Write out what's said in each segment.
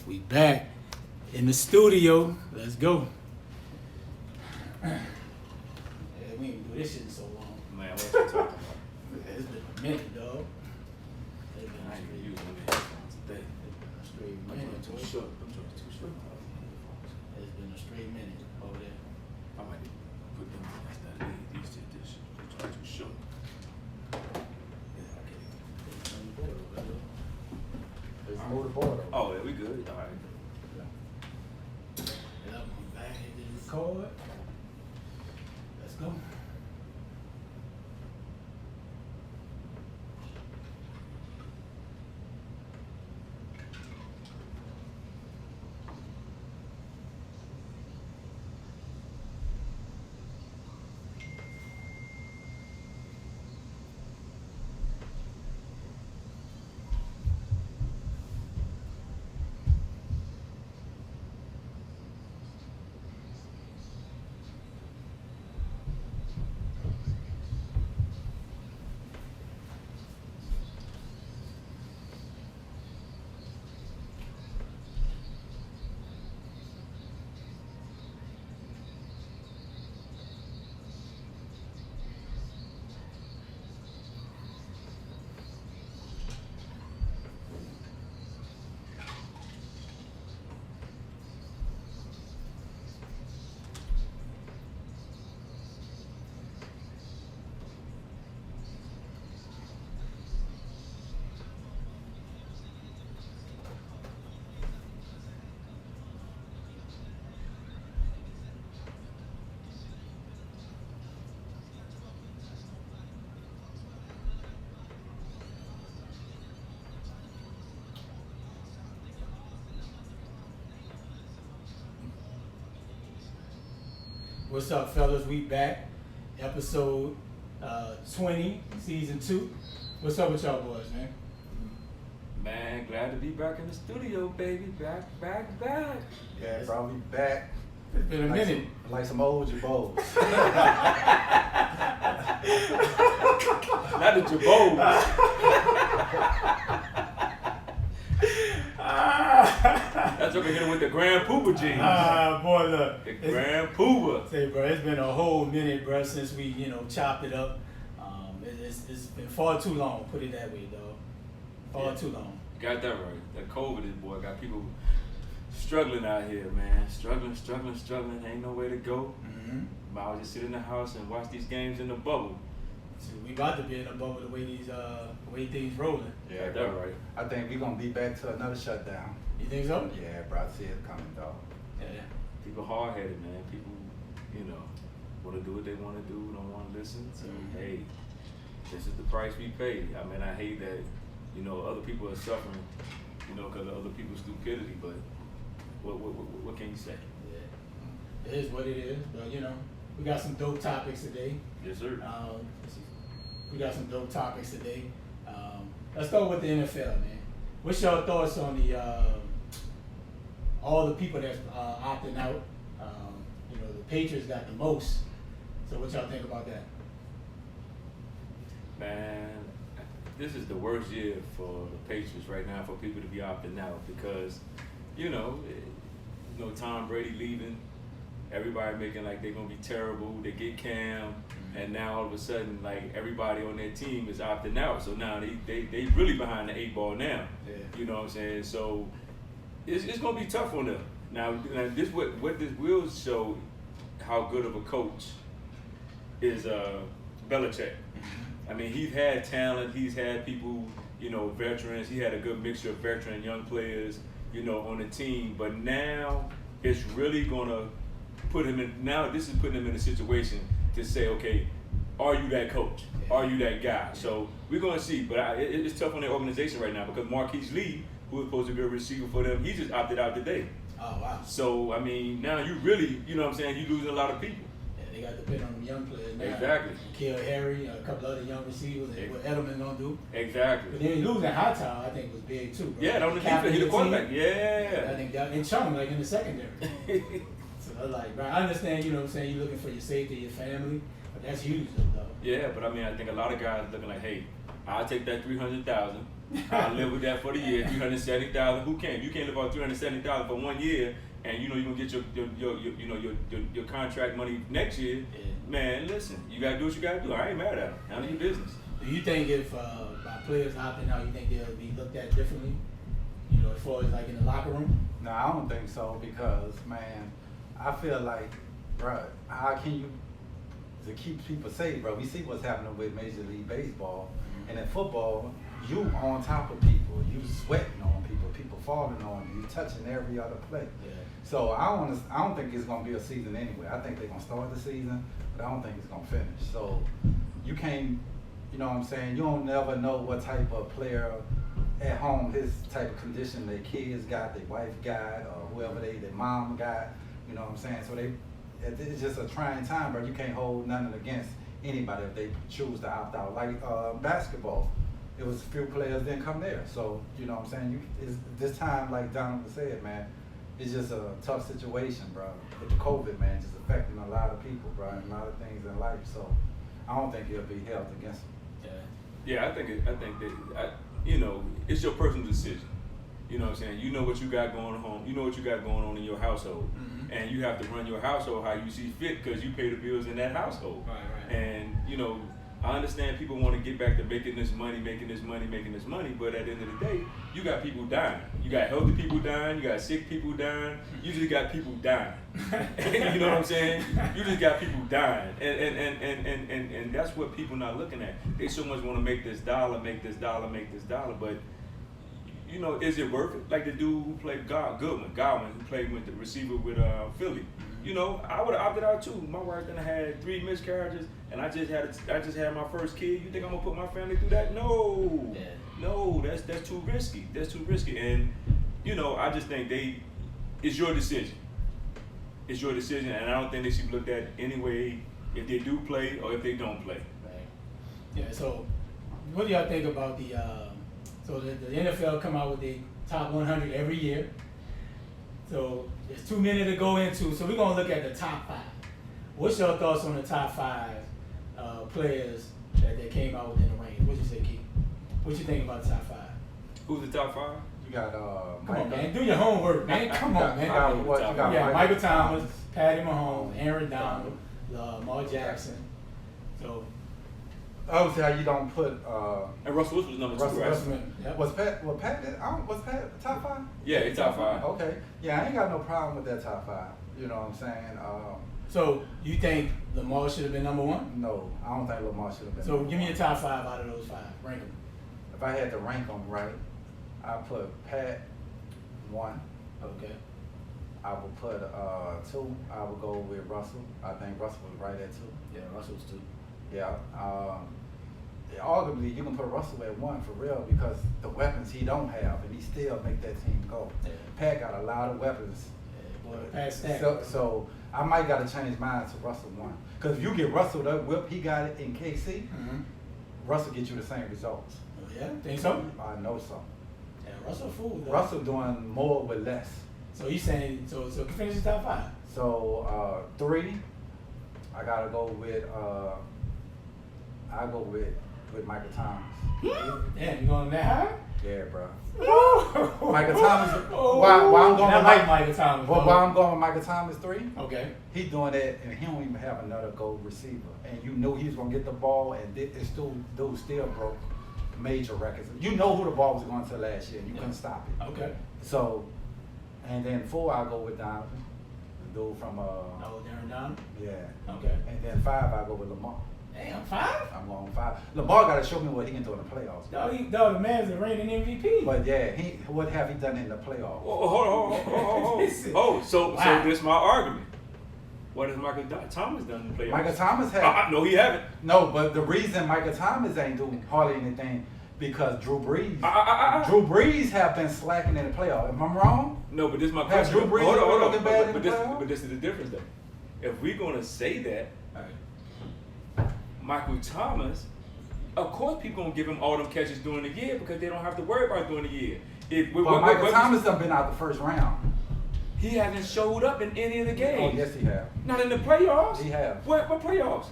We back in the studio. Let's go. Yeah, we ain't do this shit in so long. Man, what you talking about? It's been a minute, dog. It's been I a ain't straight, even using them headphones today. straight I'm minute. too boy. short. I'm too short. It's been a straight minute over there. I might need to put them on that. These two dishes. They're too short. Yeah, I can't even. It's on the board over there. There's more to board. Oh, yeah, we good. All right. Yep, I'm back into this card. Let's go. What's up, fellas? We back. Episode 20, season 2. What's up with y'all boys, man? Man, glad to be back in the studio, baby. Back. Yeah, probably back. It's been a minute. Like some old Jabos. Not the Jamal. That's over here with the Grand Pooba jeans. Boy, look. The Grand Pooba. Say, bro, it's been a whole minute, bro, since we, chopped it up. It's been far too long, put it that way, dog. Far too long. You got that right. That COVID, this boy got people struggling out here, man. Struggling. Ain't no way to go. Mm-hmm. I'll just sit in the house and watch these games in the bubble. So we about to be in a bubble the way things rolling. Yeah, that right. I think we're gonna be back to another shutdown. You think so? Yeah, bro, I see it coming, dog. Yeah. People hard-headed, man. People, want to do what they want to do, don't want to listen. So, hey, this is the price we pay. I mean, I hate that, other people are suffering, because of other people's stupidity, but what can you say? Yeah. It is what it is, but we got some dope topics today. Yes, sir. We got some dope topics today. Let's start with the NFL, man. What's your thoughts on the all the people that's opting out? The Patriots got the most. So what y'all think about that? Man, this is the worst year for the Patriots right now for people to be opting out because, Tom Brady leaving, everybody making like they're gonna be terrible. They get Cam, and now all of a sudden, like everybody on their team is opting out. So now they really behind the 8 ball now. Yeah. You know what I'm saying? So it's gonna be tough on them. Now this what this will show how good of a coach is Belichick. I mean, he's had talent. He's had people, veterans. He had a good mixture of veteran and young players, on the team. But now it's really gonna put him in. Now this is putting him in a situation to say, okay, are you that coach? Yeah. Are you that guy? So we're gonna see. But it's tough on their organization right now because Marquise Lee, who was supposed to be a receiver for them, he just opted out today. Oh, wow. So I mean, now you really, you losing a lot of people. Yeah, they got to depend on them young players now. Exactly. Kill Harry, a couple other young receivers, and what Edelman gonna do. Exactly. But then losing Hightower, I think, was big too. Bro. Yeah, on the defense, he the quarterback. Yeah. I think that, and Chung, like in the secondary. So like, bro, I understand, you're looking for your safety, your family, but that's huge though. Yeah, but I mean, I think a lot of guys looking like, hey, I'll take that $300,000. I'll live with that for the year. $370,000. Who can? You can't live on $370,000 for 1 year, and you know you're gonna get your contract money next year. Yeah. Man, listen, you gotta do what you gotta do. I ain't mad at them. Handle your business. Do you think if by players opting out, you think they'll be looked at differently? You know, as far as like in the locker room? No, I don't think so because, man, I feel like, bro, how can you, to keep people safe, bro, we see what's happening with Major League Baseball. And in football, you on top of people, you sweating on people, people falling on you, you touching every other play. Yeah. So I don't think it's gonna be a season anyway. I think they're gonna start the season, but I don't think it's gonna finish. So you can't, you know what I'm saying? You don't never know what type of player at home, his type of condition their kids got, their wife got, or whoever their mom got. You know what I'm saying? So it's just a trying time, bro. You can't hold nothing against anybody if they choose to opt out. Like basketball, it was a few players didn't come there. So you know what I'm saying? This time, like Donovan said, man, it's just a tough situation, bro. With the COVID, man, just affecting a lot of people, bro, and a lot of things in life. So I don't think it'll be held against them. Yeah, I think you know, it's your personal decision. You know what I'm saying? You know what you got going on. You know what you got going on in your household, and you have to run your household how you see fit because you pay the bills in that household. Right. And you know, I understand people want to get back to making this money, but at the end of the day, you got people dying. You got healthy people dying. You got sick people dying. You just got people dying. You know what I'm saying? You just got people dying, and that's what people not looking at. They so much want to make this dollar, but you know, is it worth it? Like the dude who played Godwin, who played with the receiver with Philly. You know, I would have opted out too. My wife done had 3 miscarriages, and I just had my first kid. You think I'm gonna put my family through that? No, no, that's too risky. That's too risky. And you know, I just think it's your decision. It's your decision, and I don't think they should be looked at anyway if they do play or if they don't play. Right. Yeah. So, what do y'all think about the NFL come out with the top 100 every year? So there's too many to go into. So we're gonna look at the top 5. What's your thoughts on the top 5 players that came out within the range? What you say, Keith? What you think about the top 5? Who's the top 5? You got come on, man. Do your homework, man. Come on, man. You got Michael Thomas, Patty Mahomes, Aaron Donald, Lamar Jackson. So I would say how you don't put and Russell Wilson was number 2, right? Yep. Was Pat top 5? Yeah, he's top 5. Okay. Yeah, I ain't got no problem with that top 5. You know what I'm saying? So you think Lamar should have been number 1? No, I don't think Lamar should have been. So give me your top 5 out of those 5. Rank them. If I had to rank them right, I put Pat 1. Okay. I would put 2. I would go with Russell. I think Russell was right at 2. Yeah, Russell's 2. Yeah. Arguably, you can put Russell at 1 for real because the weapons he don't have, and he still make that team go. Yeah. Pat got a lot of weapons. Yeah, boy, Pat's stacked. So I might got to change mine to Russell 1. Because if you get Russell that whip he got it in KC, Russell get you the same results. Oh, yeah? Think so? I know so. Yeah, Russell fool though. Russell doing more with less. So he's saying, so finish his top 5. So 3, I gotta go with Michael Thomas. Damn, you going that high? Yeah, bro. Michael Thomas. Why I'm going I like Michael Thomas. Why I'm going with Michael Thomas 3? Okay. He doing that, and he don't even have another gold receiver. And you know he's gonna get the ball, and it's dude still broke major records. You know who the ball was going to last year, and you couldn't stop it. Okay. So, and then 4, I go with Donovan, the dude from Aaron Donald. Yeah. Okay. And then 5, I go with Lamar. Damn, 5? I'm going 5. Lamar got to show me what he can do in the playoffs. Dog, the man's a reigning MVP. But yeah, what have he done in the playoffs? Hold on. So this is my argument. What has Michael Thomas done in the playoffs? Michael Thomas has. No, he haven't. No, but the reason Michael Thomas ain't doing hardly anything because Drew Brees. Drew Brees have been slacking in the playoffs. Am I wrong? No, but this is my Has question. Drew Brees Hold on. looking bad in the playoffs? But this is the difference, though. If we're gonna say that, Michael Thomas, of course, people gonna give him all them catches during the year because they don't have to worry about during the year. Michael Thomas done been out the first round. He hasn't showed up in any of the games. Oh yes, he have. Not in the playoffs. He have. What playoffs?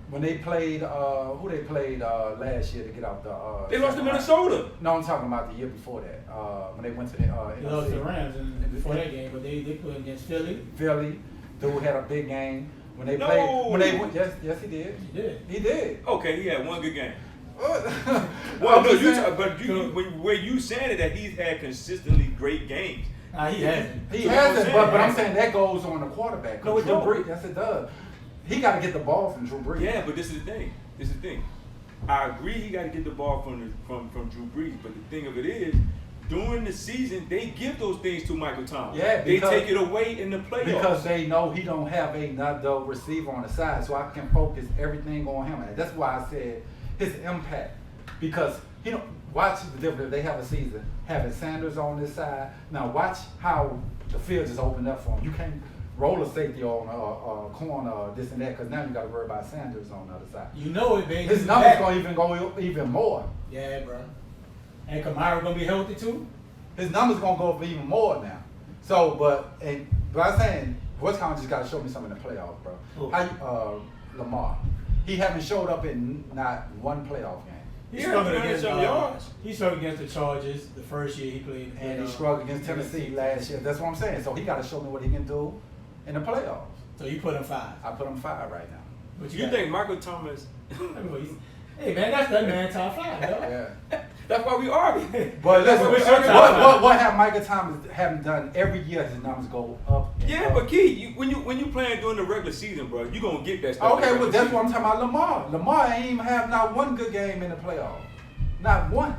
when they played, who they played last year to get out the. They lost to Minnesota. No, I'm talking about the year before that. When they went to the. They lost to the Rams before that game, but they played against Philly. Philly, dude had a big game. When they played, when they went, yes, he did. He did. Okay, he had one good game. Well, no, where you saying it that he's had consistently great games. He hasn't. He hasn't, but I'm saying that goes on the quarterback. No, with Drew Brees, yes, it does. He got to get the ball from Drew Brees. Yeah, but this is the thing. I agree he got to get the ball from Drew Brees, but the thing of it is, during the season, they give those things to Michael Thomas. Yeah, they take it away in the playoffs. Because they know he don't have another receiver on the side, so I can focus everything on him. And that's why I said his impact. Because, watch the difference. They have a season having Sanders on this side. Now watch how the field just opened up for him. You can't roll a safety on corner, this and that, because now you got to worry about Sanders on the other side. You know it, baby. His numbers going to go even more. Yeah, bro. And Kamara going to be healthy too? His numbers going to go up even more now. So, but I'm saying, Wisconsin just got to show me something in the playoffs, bro. Ooh. How Lamar. He haven't showed up in not one playoff game. He struggled against the Chargers the first year he played. And he struggled against Tennessee last year. That's what I'm saying. So he got to show me what he can do in the playoffs. So you put him 5? I put him 5 right now. But you think Michael Thomas? Hey man, that's that man top 5, dog. Yeah. That's why we argue. But listen, what have Michael Thomas haven't done every year? His numbers go up. Yeah, but Key, when you playing during the regular season, bro, you gonna get that stuff. Okay, well that's what I'm talking about. Lamar ain't even have not one good game in the playoffs. Not one.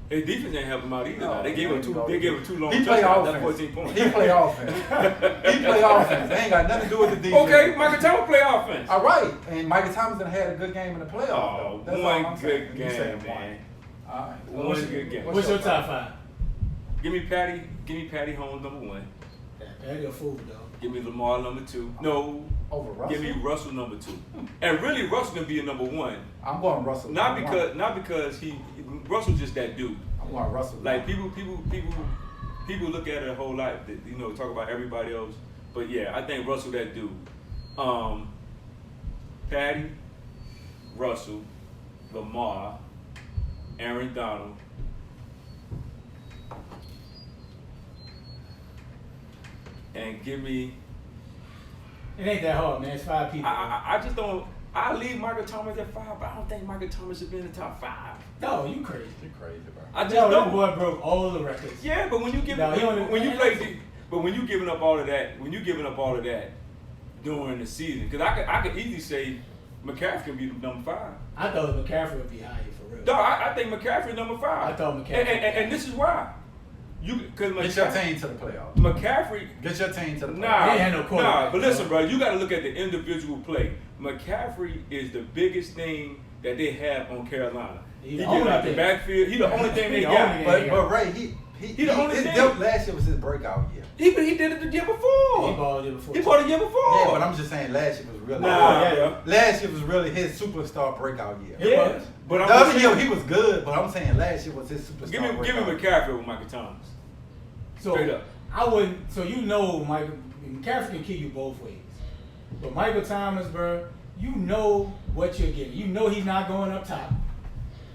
His defense ain't help him out either. No, they gave him two long touchdowns. That's 14 points. He play offense. He play offense. They ain't got nothing to do with the defense. Okay, Michael Thomas play offense. All right, and Michael Thomas done had a good game in the playoffs. Oh, that's one good game, man. All right. One good game. What's your top 5? Give me Patty Holmes number 1. Yeah, Patty a fool, dog. Give me Lamar number 2. No. Over Russell? Give me Russell number 2. And really, Russell can be a number 1. I'm going Russell. Not because Russell's just that dude. I'm going Russell. Like people look at it a whole lot. Talk about everybody else. But yeah, I think Russell that dude. Patty, Russell, Lamar, Aaron Donald. And give me. It ain't that hard, man. It's 5 people. I just don't. I leave Michael Thomas at 5, but I don't think Michael Thomas should be in the top 5. No, you crazy. You're crazy, bro. I just don't. That boy broke all the records. Yeah, but when you giving up all of that during the season, because I could easily say McCaffrey can be number 5. I thought McCaffrey would be higher for real. No, I think McCaffrey number 5. I thought McCaffrey. And this is why. Get your team to the playoffs. McCaffrey. Get your team to the playoffs. They ain't had no quarterback. But listen, bro, you got to look at the individual play. McCaffrey is the biggest thing that they have on Carolina. He get out the backfield. He the only thing they got. But Ray, he the only thing. Last year was his breakout year. He did it the year before. He balled the year before. The year before. Yeah, but I'm just saying last year was really. Last year was really his superstar breakout year. Yeah. But the other year he was good, but I'm saying last year was his superstar. Give me McCaffrey with Michael Thomas. So straight up. I wouldn't. So McCaffrey can kill you both ways. But Michael Thomas, bro, you know what you're getting. You know he's not going up top.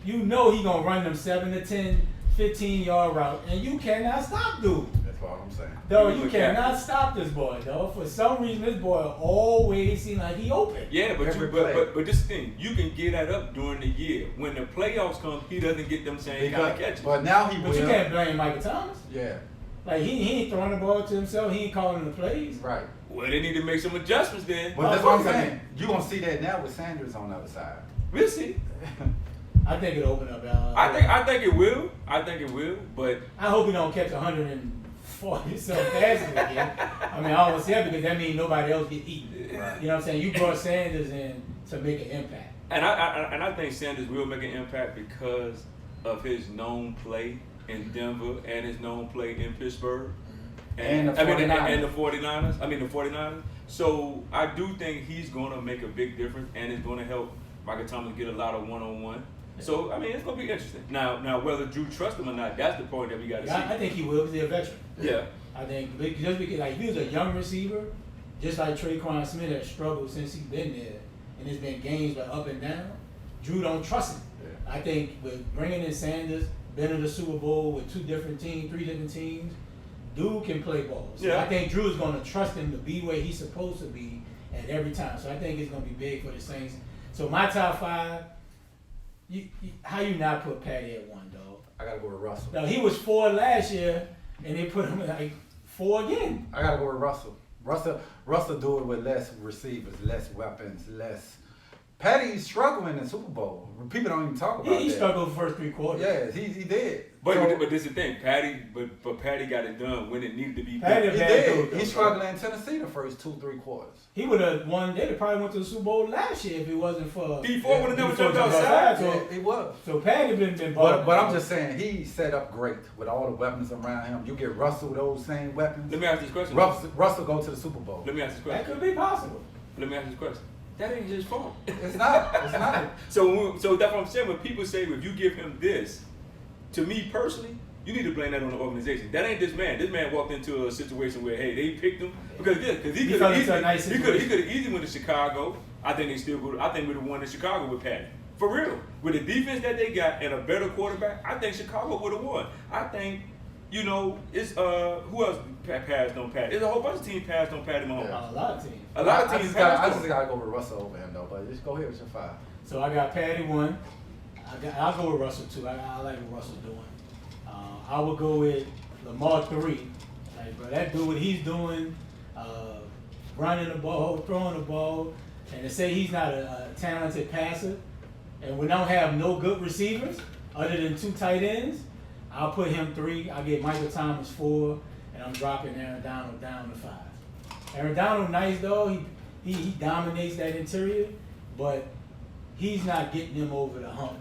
You know he's gonna run them 7 to 10, 15-yard route, and you cannot stop dude. That's what I'm saying. Dog, you cannot stop this boy, dog. For some reason, this boy always seems like he open. Yeah, but this thing, you can get that up during the year. When the playoffs come, he doesn't get them same kind of catches. But now he will. But you can't blame Michael Thomas. Yeah. Like he ain't throwing the ball to himself. He ain't calling the plays. Right. Well, they need to make some adjustments then. But that's what I'm saying. You're going to see that now with Sanders on the other side. We'll see. I think it'll open up. I think it will. But I hope we don't catch 140 some passes again. I mean, I don't see that because that means nobody else get eaten. Right. You know what I'm saying? You brought Sanders in to make an impact. And I think Sanders will make an impact because of his known play in Denver and his known play in Pittsburgh. And the 49ers. So I do think he's going to make a big difference, and it's going to help Michael Thomas get a lot of one-on-one. So, I mean, it's going to be interesting. Now, whether Drew trusts him or not, that's the point that we got to see. I think he will because he's a veteran. Yeah. I think just because he was a young receiver, just like Traquan Smith has struggled since he's been there. and it's been games like up and down, Drew don't trust him. Yeah. I think with bringing in Sanders, been in the Super Bowl with 2 different teams, 3 different teams, dude can play ball. So Yeah. I think Drew is going to trust him to be where he's supposed to be at every time. So I think it's going to be big for the Saints. So my top 5, how you not put Patty at 1, dog? I gotta go with Russell. Now he was 4 last year, and they put him at like 4 again. I gotta go with Russell. Russell do it with less receivers, less weapons, less. Patty's struggling in the Super Bowl. People don't even talk about He that. struggled the first 3 quarters. Yes, he did. But So, this is the thing, but Patty got it done when it needed to be Patty- done. he bad did. dude, though, He bro. struggled in Tennessee the first 2-3 quarters. He would have won. They probably went to the Super Bowl last year if it wasn't for. Before would have never before jumped jumped outside. So, Yeah, he was. so Patty been balling. But I'm just saying, he set up great with all the weapons around him. You get Russell those same weapons. Let me ask this question. Russell go to the Super Bowl. Let me ask this That question. could be possible. Let me ask this question. That ain't his fault. It's not. It's not. So that's what I'm saying. When people say if you give him this, to me personally, you need to blame that on the organization. That ain't this man. This man walked into a situation where hey, they picked him because he He fell into a nice could have situation. easily went to Chicago. I think they still would. I think we'd have won in Chicago with Patty. For real, with the defense that they got and a better quarterback, I think Chicago would have won. I think. You know, it's who else passed on Patty? There's a whole bunch of teams passed on Patty Mahomes. Yeah. A lot of teams. A lot of I teams just passed on. gotta go with Russell over him though. But just go ahead with your 5. So I got Patty 1. I'll go with Russell 2. I like what Russell's doing. I would go with Lamar 3. Like, bro, that dude, what he's doing, running the ball, throwing the ball, and to say he's not a talented passer, and we don't have no good receivers other than 2 tight ends, I'll put him 3. I'll get Michael Thomas 4, and I'm dropping Aaron Donald down to 5. Aaron Donald, nice though. He dominates that interior, but he's not getting them over the hump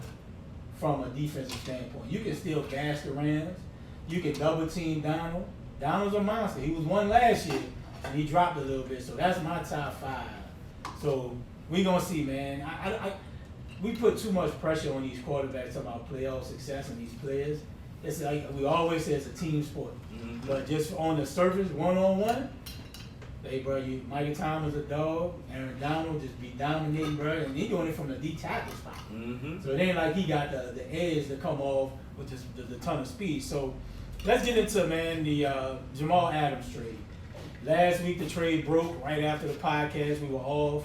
from a defensive standpoint. You can still gash the Rams. You can double team Donald. Donald's a monster. He was 1 last year, and he dropped a little bit. So that's my top 5. So we gonna see, man. We put too much pressure on these quarterbacks about playoff success and these players. It's like we always say it's a team sport. Mhm. But just on the surface, 1-on-1, hey, bro, Michael Thomas a dog, Aaron Donald just be dominating, bro, and he doing it from the D tackle spot. Mm-hmm. So it ain't like he got the edge to come off with the ton of speed. So let's get into, man, the Jamal Adams trade. Last week the trade broke right after the podcast. We were off.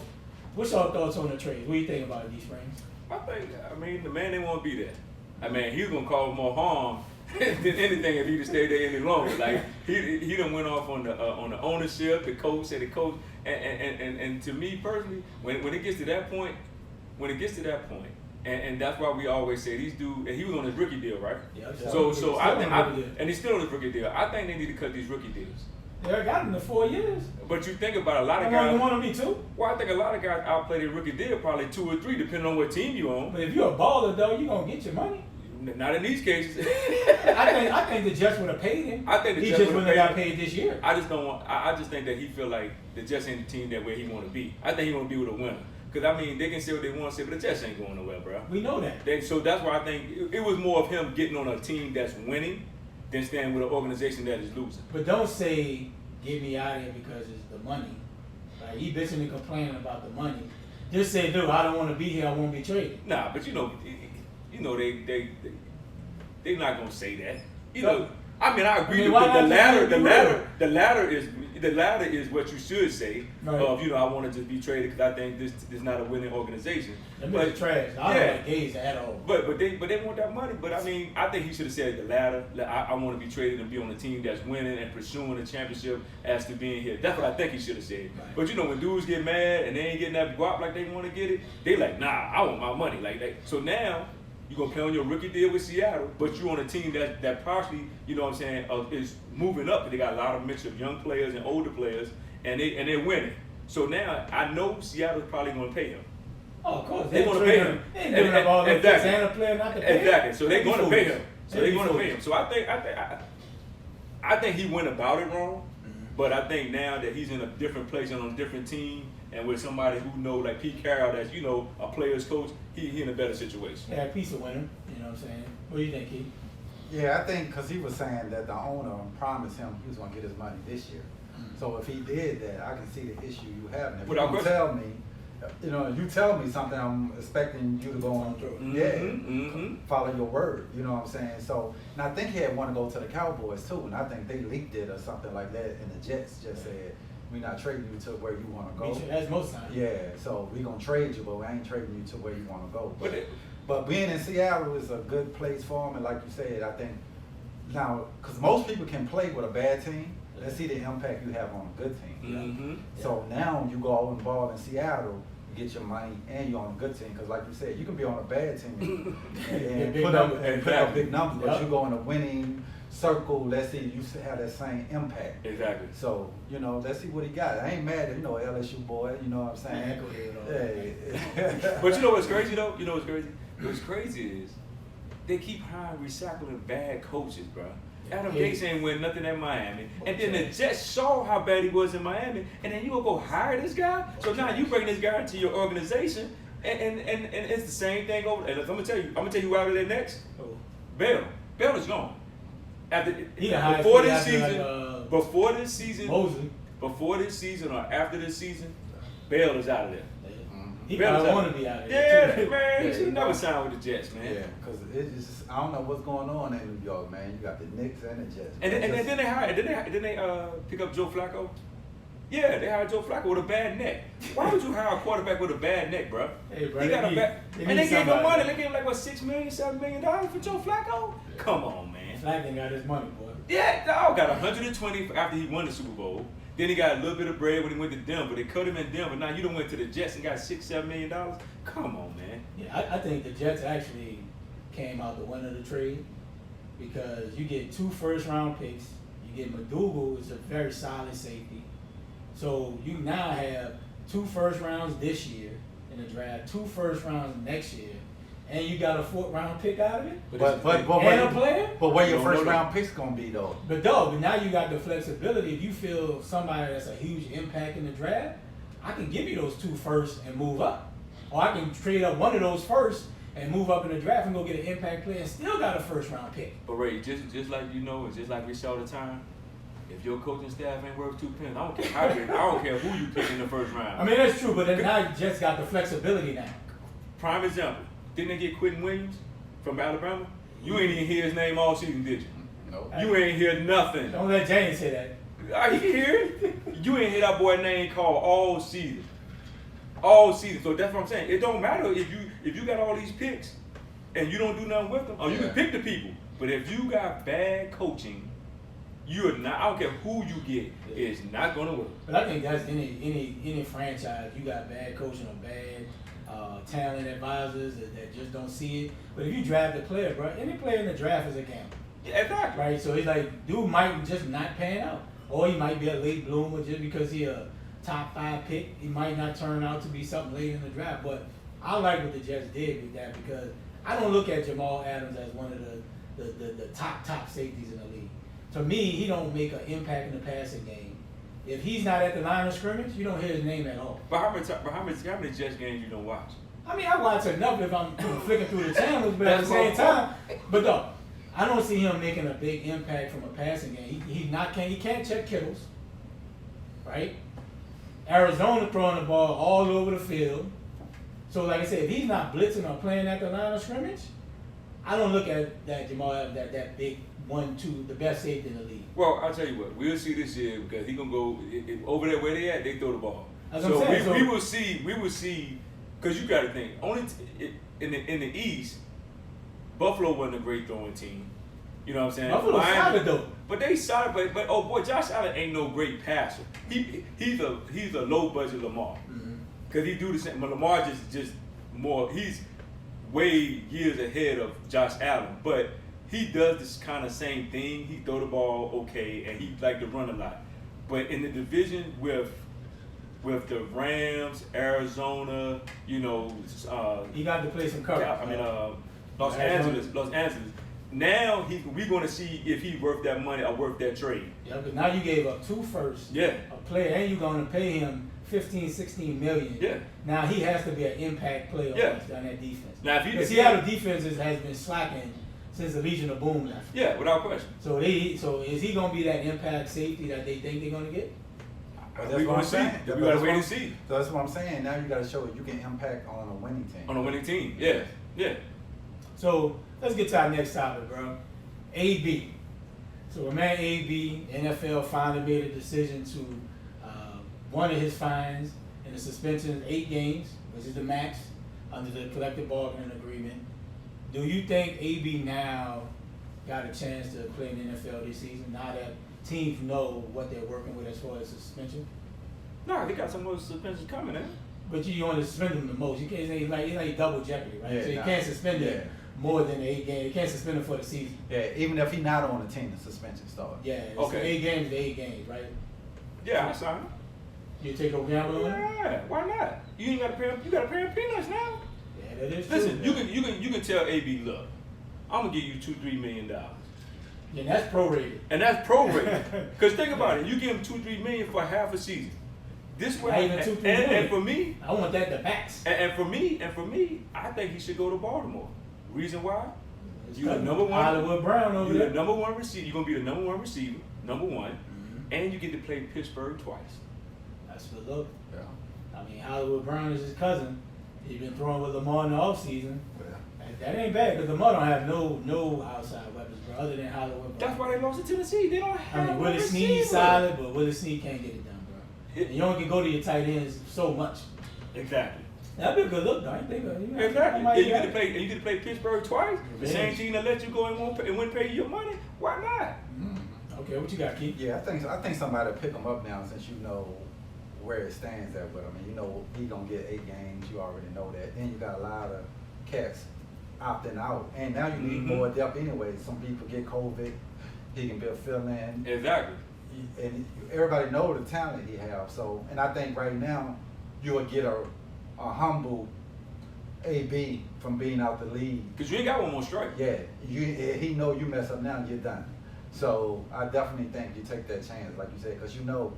What's your thoughts on the trade? What do you think about it, D-Springs? I mean, the man didn't want to be there. I mean, he was gonna cause more harm than anything if he'd have stayed there any longer. Like he done went off on the ownership, the coach, and to me personally, when it gets to that point, and that's why we always say these dudes, and he was on his rookie deal, right? Yeah. So I think, and he's still on his rookie deal. I think they need to cut these rookie deals. Yeah, I got him to 4 years. But you think about a lot of How long guys. you want to be too? Well, I think a lot of guys outplay their rookie deal probably 2 or 3, depending on what team you own. But if you're a baller, though, you're going to get your money. Not in these cases. I think the Jets would have paid him. I think the he Jets just would've wouldn't have paid got paid this year. I just don't want. I just think that he feel like the Jets ain't the team that where he want to be. I think he want to be with a winner. Because I mean, they can say what they want to say, but the Jets ain't going nowhere, bro. We know that. So that's why I think it was more of him getting on a team that's winning than staying with an organization that is losing. But don't say, get me out of here because it's the money. Like, he bitching and complaining about the money. Just say, dude, I don't want to be here. I won't be traded. Nah, but you know they not gonna say that. You No. know, I mean, I agree. why With the not latter, just the be latter, real? the latter is what you should say. Right. Of I want to just be traded because I think this is not a winning organization. Them But niggas trash. I yeah. don't like gays at all. But they want that money. But I mean, I think he should have said the latter. Like, I want to be traded and be on a team that's winning and pursuing a championship as to being here. That's what I think he should have said. Right. But when dudes get mad and they ain't getting that guap like they want to get it, they like, nah, I want my money. Like that. So now you're gonna play on your rookie deal with Seattle, but you're on a team that partially, is moving up. They got a lot of mix of young players and older players, and they're winning. So now I know Seattle's probably gonna pay him. Oh, of course. They gonna pay him. They ain't giving up all the Exactly. picks and a player not to pay him. Exactly. So they're gonna pay him. They'd be foolish. So I think he went about it wrong, but I think now that he's in a different place and on a different team, and with somebody who know like Pete Carroll, that's a player's coach, he in a better situation. Yeah, a piece of winner. You know what I'm saying? What do you think, Keith? Yeah, I think because he was saying that the owner promised him he was going to get his money this year. So if he did that, I can see the issue you have. And if you Without don't question. tell me you know, you tell me something, I'm expecting you to go on through. Follow your word. You know what I'm saying? So, and I think he had want to go to the Cowboys too, and I think they leaked it or something like that. And the Jets just said, "We're not trading you to where you want to go." That's most times. Yeah, so we gonna trade you, but we ain't trading you to where you want to go. But being in Seattle is a good place for him, and like you said, I think now because most people can play with a bad team. Let's see the impact you have on a good team. So now you go out and ball in Seattle, you get your money, and you're on a good team. Because like you said, you can be on a bad team and put up big numbers, but you go in a winning circle. Let's see you have that same impact. Exactly. So you know, let's see what he got. I ain't mad at LSU boy. You know what I'm saying? Hey. But you know what's crazy though? You know what's crazy? What's crazy is they keep hiring recycling bad coaches, bro. Adam Gase ain't win nothing at Miami. And then the Jets saw how bad he was in Miami, and then you gonna go hire this guy? So now you bring this guy into your organization, and it's the same thing over. And I'm gonna tell you who out of there next. Bell. Bell is gone. Before this season or after this season, Bell is out of there. He probably want to be out there. Yeah, man. He should never sign with the Jets, man. Yeah, because it's just, I don't know what's going on in New York, man. You got the Knicks and the Jets. And then they hired. Didn't they pick up Joe Flacco? Yeah, they hired Joe Flacco with a bad neck. Why would you hire a quarterback with a bad neck, bro? Hey, bro, he got a bad. And they gave him money. They gave him like what, $6 million, $7 million for Joe Flacco? Yeah. Come on, man. Flacco got his money, boy. Yeah, dog got 120 after he won the Super Bowl. Then he got a little bit of bread when he went to Denver. They cut him in Denver. Now you done went to the Jets and got $6-7 million. Come on, man. Yeah, I think the Jets actually came out the winner of the trade because you get 2 first-round picks. You get McDougal, is a very solid safety. So you now have 2 first rounds this year in the draft, 2 first rounds next year, and you got a 4th-round pick out of it. But a player. But where your first-round pick's gonna be though? But now you got the flexibility. If you feel somebody that's a huge impact in the draft, I can give you those 2 firsts and move up, or I can trade up one of those firsts and move up in the draft and go get an impact player and still got a 1st-round pick. But Ray, just like and just like we saw the time. If your coaching staff ain't worth 2 pence, I don't care how I don't care who you pick in the 1st round. I mean that's true, but then now you just got the flexibility now. Prime example. Didn't they get Quentin Williams from Alabama? You ain't even hear his name all season, did you? Nope. You ain't hear nothing. Don't let James say that. He can hear it. You ain't hear that boy name called all season. All season. So that's what I'm saying. It don't matter if you got all these picks and you don't do nothing with them. Or you can pick the people. But if you got bad coaching, you're not. I don't care who you get. It's not gonna work. But I think that's any franchise. You got bad coaching or bad talent advisors that just don't see it. But if you draft a player, bro, any player in the draft is a gamble. Yeah, exactly. Right. So it's like dude might just not pan out, or he might be a late bloomer just because he a top 5 pick. He might not turn out to be something late in the draft. But I like what the Jets did with that because I don't look at Jamal Adams as one of the top safeties in the league. To me, he don't make an impact in the passing game. If he's not at the line of scrimmage, you don't hear his name at all. But how many Jets games you don't watch? I mean, I watch enough if I'm flicking through the channels, but at the same time, but no, I don't see him making a big impact from a passing game. He can't check Kittles, right? Arizona throwing the ball all over the field. So like I said, if he's not blitzing or playing at the line of scrimmage, I don't look at that Jamal Adams, that big 1-2, the best safety in the league. Well, I'll tell you what, we'll see this year because he's gonna go over there where they at. They throw the ball. We will see. Because you got to think, in the East, Buffalo wasn't a great throwing team. You know what I'm saying? Buffalo's solid though. But they solid, but oh boy, Josh Allen ain't no great passer. He's a low budget Lamar. Because he do the same. But Lamar just more. He's way years ahead of Josh Allen, but he does this kind of same thing. He throw the ball okay, and he like to run a lot. But in the division with the Rams, Arizona, he got to play some coverage. Los Angeles. Now we're going to see if he's worth that money or worth that trade. Yeah, but now you gave up 2 firsts. Yeah. A player, and you're going to pay him $15-16 million. Yeah. Now he has to be an impact player on that defense. Now if Seattle defense has been slacking since the Legion of Boom left. Yeah, without question. So is he going to be that impact safety that they think they're going to get? But We that's what gonna I'm see. saying. We gotta wait and see. So that's what I'm saying. Now you got to show that you can impact on a winning team. On a winning team, yeah, yeah. So let's get to our next topic, bro. AB. So my man AB, NFL finally made a decision to one of his fines and the suspension 8 games, which is the max under the collective bargaining agreement. Do you think AB now got a chance to play in the NFL this season? Now that teams know what they're working with as far as suspension. No, they got some more suspensions coming, eh? But you only suspend them the most. You can't say it's like double jeopardy, right? Yeah, so you nah. can't suspend it Yeah. more than 8 games. You can't suspend him for the season. Yeah, even if he's not on the team, the suspension starts. Yeah, it's Okay. 8 games to 8 games, right? Yeah, I signed. You take a gamble on it? Yeah, why not? You ain't got to pay him. You got to pay him peanuts now. Yeah, that is Listen, true. you can tell AB, look, I'm gonna give you $2-3 million, Yeah, that's prorated. and that's prorated. Cause think about it, you give him $2-3 million for half a season. This way, Not even 2-3 and million. for me, I want that to max. and for me, I think he should go to Baltimore. Reason why? You the cutting number one. Hollywood Brown over You're there. the number one receiver. You're gonna be the number one receiver, number one, Mhm. and you get to play Pittsburgh twice. That's the look. Yeah. I mean, Hollywood Brown is his cousin. He's been throwing with Lamar in the offseason. Yeah. That ain't bad because Lamar don't have no outside weapons, bro, other than Hollywood Brown. That's why they lost to Tennessee. They don't I have mean, a Willie receiver. Snead solid, but Willie Snead can't get it done, bro. And you only can go to your tight ends so much. Exactly. That'd be a good look, though. I ain't think of it. Exactly. And you get to play Pittsburgh twice. The Yeah. same team that let you go and wouldn't pay you your money. Why not? Okay, what you got, Keith? Yeah, I think somebody will pick him up now since you know where it stands at. But I mean, you know he gonna get 8 games. You already know that. Then you got a lot of cats opting out, and now you need Mhm. more depth anyway. Some people get COVID. He can be a fill-in. Exactly. And everybody know the talent he have. So, and I think right now you will get a humble AB from being out the league. Because you ain't got one more strike. Yeah, he know you mess up now, you're done. So I definitely think you take that chance, like you said, because you know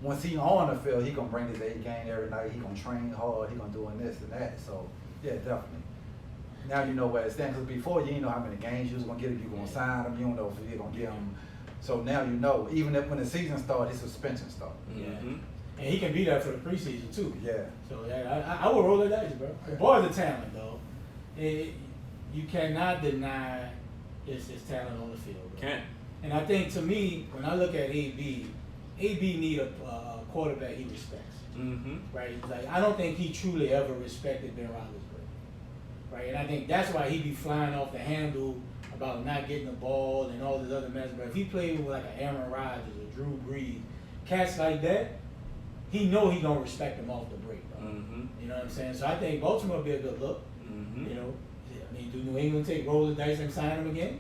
once he on the field, he gonna bring his 8 game every night. He gonna train hard. He gonna doing this and that. So yeah, definitely. Now you know where it stands. Because before you didn't know how many games you was gonna get. If you gonna sign him, you don't know if you're gonna get him. So now you know. Even if when the season starts, his suspension starts. Yeah. Mhm. And he can be there for the preseason, too. Yeah. So yeah, I would roll the dice, bro. The boy's a talent, though. You cannot deny his talent on the field, bro. Can't. And I think, to me, when I look at AB need a quarterback he respects, Mm-hmm. right? Like, I don't think he truly ever respected Ben Roethlisberger, right? And I think that's why he be flying off the handle about not getting the ball and all this other mess. But if he played with like an Aaron Rodgers or Drew Brees, cats like that, he know he gonna respect him off the break, bro. Mm-hmm. You know what I'm saying? So I think Baltimore would be a good look. Mm-hmm. You know, I mean, do New England roll the dice and sign him again?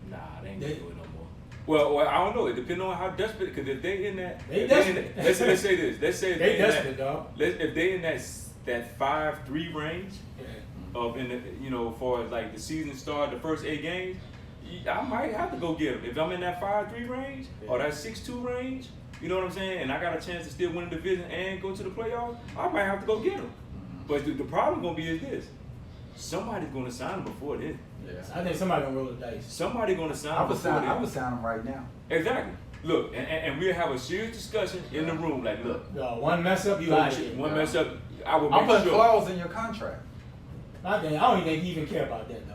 Nah, they ain't gonna do it no more. Well, I don't know. It depends on how desperate. Because if they in that, They if they in desperate. that- let's say this. Let's say if They in that- desperate, dog. If they in that 5-3 range Yeah. of for like the season start, the first 8 games, I might have to go get them. If I'm in that 5-3 range or that 6-2 range, you know what I'm saying, and I got a chance to still win the division and go to the playoffs, I might have to go get them. But the problem gonna be is this: somebody's gonna sign them before then. Yeah. I think somebody gonna roll the dice. Somebody gonna sign I them would before sign then. him right now. Exactly. Look, and we'll have a serious discussion in the room. Like, look, One mess up, you out of here. one mess up, I will I'm make putting sure. clause in your contract. I don't even think he even care about that, though.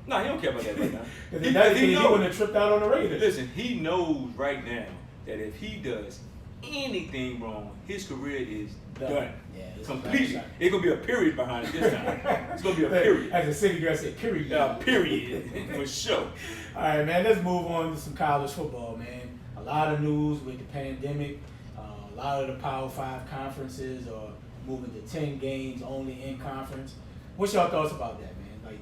No, he don't care about that right now. Because if that's the case, he wouldn't have tripped out on the Raiders. Listen, he knows right now that if he does anything wrong, his career is done. Yeah, it's Completely. a bad It's gonna be a period behind it this time. It's gonna be a period. As a city girl said, period. Period. For sure. All right, man, let's move on to some college football, man. A lot of news with the pandemic. A lot of the Power 5 conferences are moving to 10 games only in conference. What's your thoughts about that, man? Like,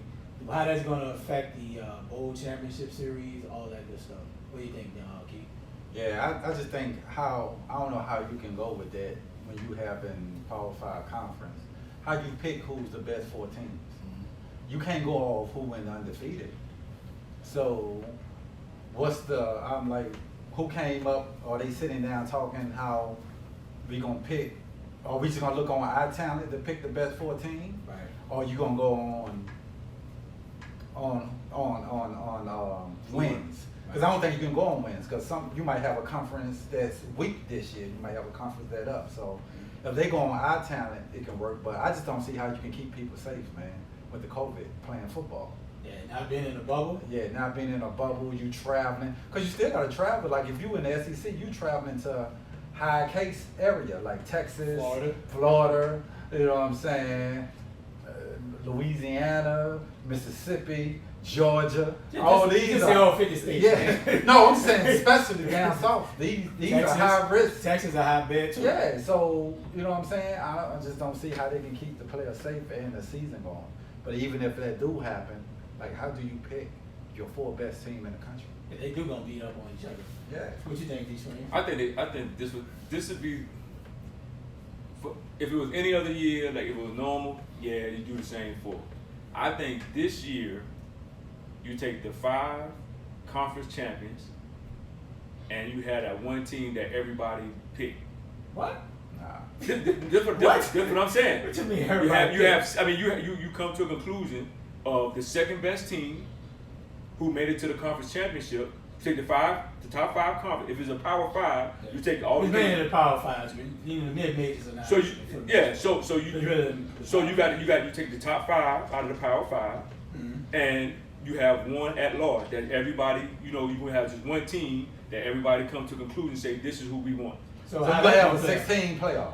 how that's going to affect the bowl championship series, all that good stuff. What do you think, Keith? Yeah, I just think I don't know how you can go with that when you have in Power 5 conference. How you pick who's the best 4 teams? You can't go off who went undefeated. So I'm like, who came up? Are they sitting down talking how we gonna pick? Are we just gonna look on our talent to pick the best 4 teams? Right. Or you gonna go on wins? Because I don't think you can go on wins. Because you might have a conference that's weak this year. You might have a conference that's up. So if they go on our talent, it can work. But I just don't see how you can keep people safe, man, with the COVID playing football. Yeah, not being in a bubble. Yeah, not being in a bubble, you traveling. Because you still got to travel. Like if you in the SEC, you traveling to high case area like Texas, Florida, you know what I'm saying, Louisiana, Mississippi, Georgia, all these are all 50 states. Yeah, no, I'm saying especially down south. These Texas, are high risk. Texas are high bed too. Yeah, so you know what I'm saying. I just don't see how they can keep the players safe and the season going. But even if that do happen, like how do you pick your 4 best team in the country? They do gonna beat up on each other. Yeah. What you think, D-Swing? I think this would be. If it was any other year, like if it was normal, yeah, you do the same 4. I think this year, you take the 5 conference champions, and you had that one team that everybody picked. What? Nah. That's what I'm saying. What you mean? You come to a conclusion of the second best team who made it to the conference championship. Take the top 5 conference. If it's a Power 5, you take all the. We're in the Power 5s, even the mid majors are not. So you take the top 5 out of the Power 5, and you have one at large that everybody, you will have just one team that everybody come to a conclusion and say this is who we want. So you have a 16 playoff.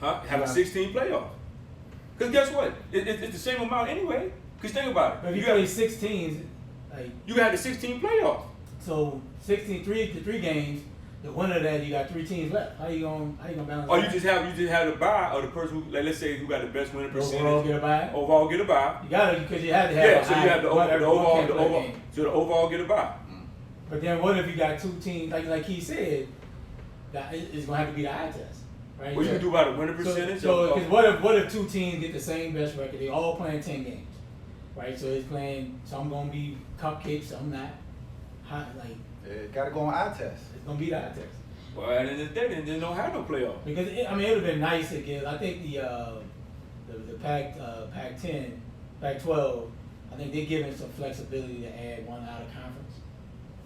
Huh? Have a 16 playoff. Because guess what? It's the same amount anyway. Because think about it. But if you play 16, like you had the 16 playoff. So 3 games. The winner of that, you got 3 teams left. How you gonna balance? Or you just have the bye, or the person who, like, let's say, who got the best winning percentage. Overall get a bye. Overall get a bye. You got to, because you have to have. So you have the overall. So the overall get a bye. But then what if you got 2 teams, like he said, that it's gonna have to be the eye test, right? What you can do about the winning percentage? So what if 2 teams get the same best record? They all playing 10 games, right? So it's playing. Some gonna be cupcakes, some not. It gotta go on eye test. It's gonna be the eye test. Well, at the end of the day, then they don't have no playoff. Because it would have been nice to give. I think the Pac-10, Pac-12, I think they're giving some flexibility to add one out of conference,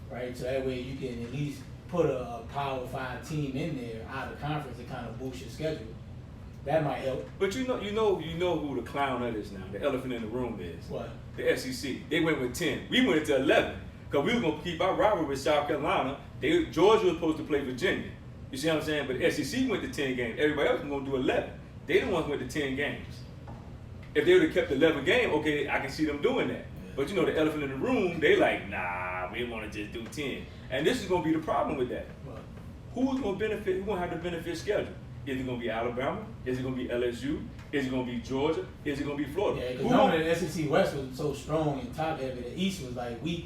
right? So that way you can at least put a Power 5 team in there out of conference to kind of boost your schedule. That might help. But you know who the clown that is now. The elephant in the room is. What? The SEC. They went with 10. We went to 11. Because we were going to keep our rivalry with South Carolina. Georgia was supposed to play Virginia. You see what I'm saying? But the SEC went to 10 games. Everybody else was going to do 11. They the ones who went to 10 games. If they would have kept 11 games, okay, I can see them doing that. Yeah. But the elephant in the room, they like, nah, we want to just do 10. And this is going to be the problem with that. What? Who's going to benefit? Who's going to have the benefit schedule? Is it going to be Alabama? Is it going to be LSU? Is it going to be Georgia? Is it going to be Florida? Yeah, because normally the SEC West was so strong and top heavy. The East was like weak.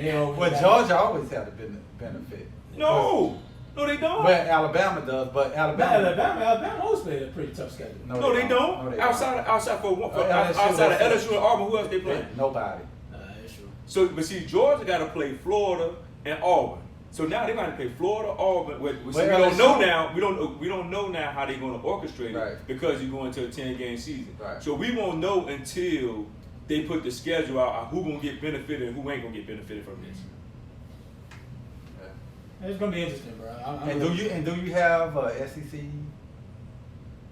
Well, Georgia always had a benefit. No, they don't. But Alabama does. But Alabama always played a pretty tough schedule. No, they don't. Outside of LSU and Auburn, who else they play? Nobody. That's true. So, but see, Georgia got to play Florida and Auburn. So now they got to play Florida, Auburn. We don't know now. We don't know now how they're going to orchestrate it because you're going to a 10-game season. Right. So we won't know until they put the schedule out who gonna get benefited and who ain't gonna get benefited from this. Yeah. It's gonna be interesting, bro. Do you have SEC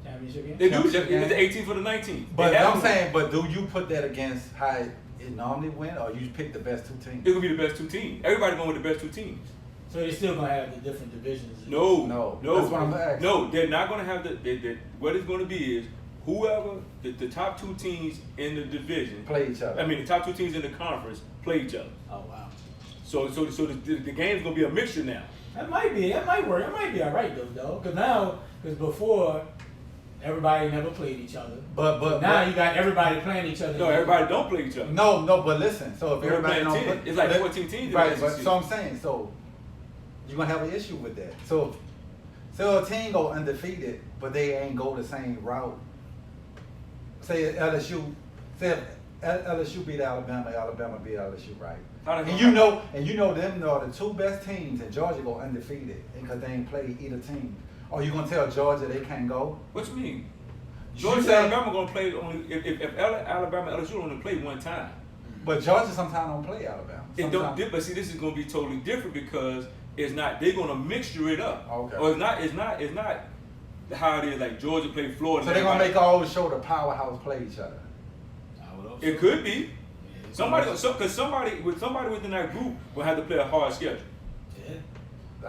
championship game? They do. It's the 18th for the 19th. But I'm saying, but do you put that against how it normally went, or you pick the best 2 teams? It's gonna be the best 2 teams. Everybody going with the best 2 teams. So they're still gonna have the different divisions. No. That's what I'm asking. No, they're not gonna have what it's gonna be is whoever the top 2 teams in the division play each other. I mean, the top 2 teams in the conference play each other. Oh wow! So the game's gonna be a mixture now. That might work. That might be all right though. Because before everybody never played each other. But now you got everybody playing each other. No, everybody don't play each other. No. But listen. So if everybody don't play, it's like 14 teams. Right. But so I'm saying you're gonna have an issue with that. So a team go undefeated, but they ain't go the same route. Say LSU beat Alabama beat LSU, right? And you know them are the 2 best teams, and Georgia go undefeated because they ain't played either team. Or you gonna tell Georgia they can't go? What you mean? Georgia and Alabama gonna play only if Alabama and LSU only play one time. But Georgia sometimes don't play Alabama. It don't. But see, this is gonna be totally different because it's not. They're gonna mixture it up. Okay. Or it's not how it is like Georgia play Florida. So they're gonna make all the show the powerhouse play each other. It could be. Somebody within that group will have to play a hard schedule. Yeah.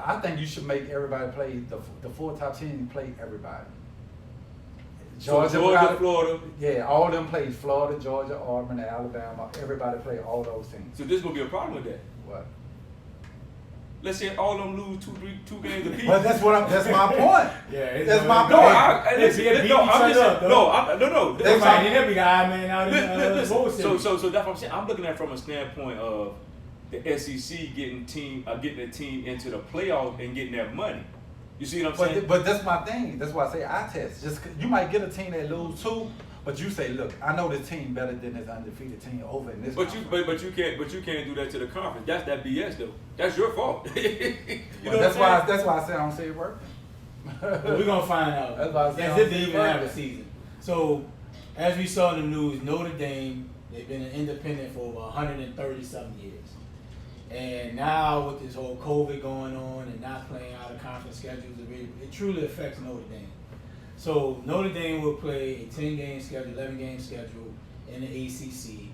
I think you should make everybody play the 4 top 10 play everybody. Georgia, Florida. Yeah, all of them play Florida, Georgia, Auburn, Alabama. Everybody play all those teams. So there's gonna be a problem with that. What? Let's say all of them lose two games apiece. But that's my point. Yeah, that's my point. No, I'm just saying. No. They might end up be the odd man out in So that's what I'm saying. I'm looking at it from a standpoint of the SEC getting a team into the playoff and getting that money. You see what I'm saying? But that's my thing. That's why I say I test. You might get a team that lose 2, but you say, look, I know this team better than this undefeated team over in this. But you can't do that to the conference. That's that BS though. That's your fault. That's why I say I don't see it working. Well, we're gonna find out. That's why I say as if they even have a season. So, as we saw in the news, Notre Dame, they've been an independent for over 130-something years. And now with this whole COVID going on and not playing out of conference schedules, it truly affects Notre Dame. So Notre Dame will play a 10-game schedule, 11-game schedule in the ACC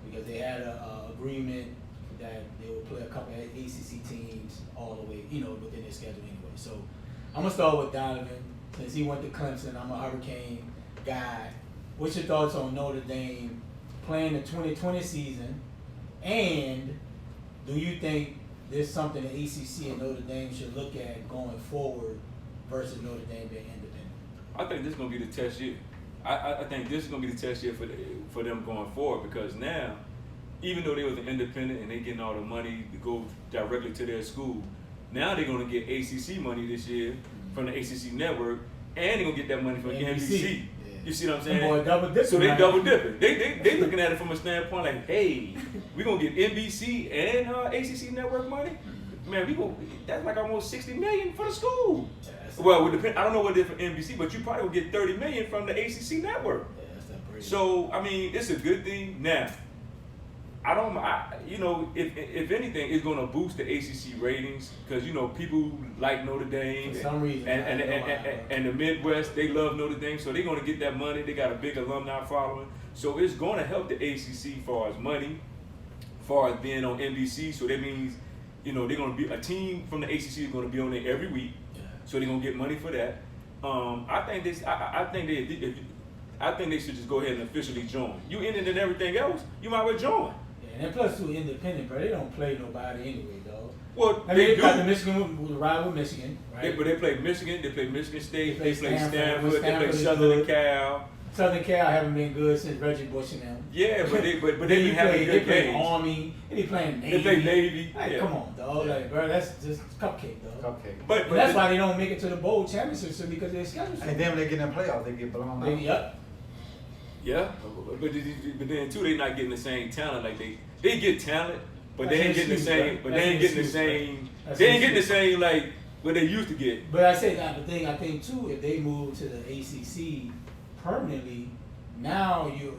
because they had a agreement that they will play a couple of ACC teams all the way, within their schedule anyway. So I'm gonna start with Donovan since he went to Clemson. I'm a Hurricane guy. What's your thoughts on Notre Dame playing the 2020 season, and do you think there's something the ACC and Notre Dame should look at going forward versus Notre Dame being independent? I think this is going to be the test year. I think this is going to be the test year for them going forward because now, even though they was an independent and they getting all the money to go directly to their school, now they're going to get ACC money this year from the ACC network, and they're going to get that money from NBC. Yeah. You see what I'm saying? Boy, double dipping, so they double dipping. They looking at it from a standpoint like, hey, we're going to get NBC and ACC network money? Man, that's like almost $60 million for the school. Yeah, well, I don't know what it is for NBC, but you probably will get $30 million from the ACC network. Yeah, that's that crazy. So, I mean, it's a good thing. Now, if anything, it's going to boost the ACC ratings because, people like Notre Dame. For some reason. And the Midwest, they love Notre Dame, so they're going to get that money. They got a big alumni following. So it's going to help the ACC as far as money, as far as being on NBC. So that means, they're going to be a team from the ACC is going to be on there every week. Yeah. So they're going to get money for that. I think they should just go ahead and officially join. You in it and everything else, you might well join. And then plus 2 independent, bro. They don't play nobody anyway, though. Well, they got the Michigan, rival Michigan, right? But they play Michigan, they play Michigan State, they play Stanford, they play is Southern good. Cal. Southern Cal haven't been good since Reggie Bush and them. Yeah, but they've been having good games. They play Army, they playing Navy. They play Navy. Like, yeah. Come on, dog. Like, bro, that's just cupcake, dog. Cupcake. But that's why they don't make it to the bowl championships because they're scheduled. And then when they get in the playoffs, they get blown out. Yep. Yeah, but then too, they not getting the same talent. Like they get talent, but they ain't getting the same. But they ain't getting the same. They ain't getting the same like what they used to get. But I say that the thing I think too, if they move to the ACC permanently, now you're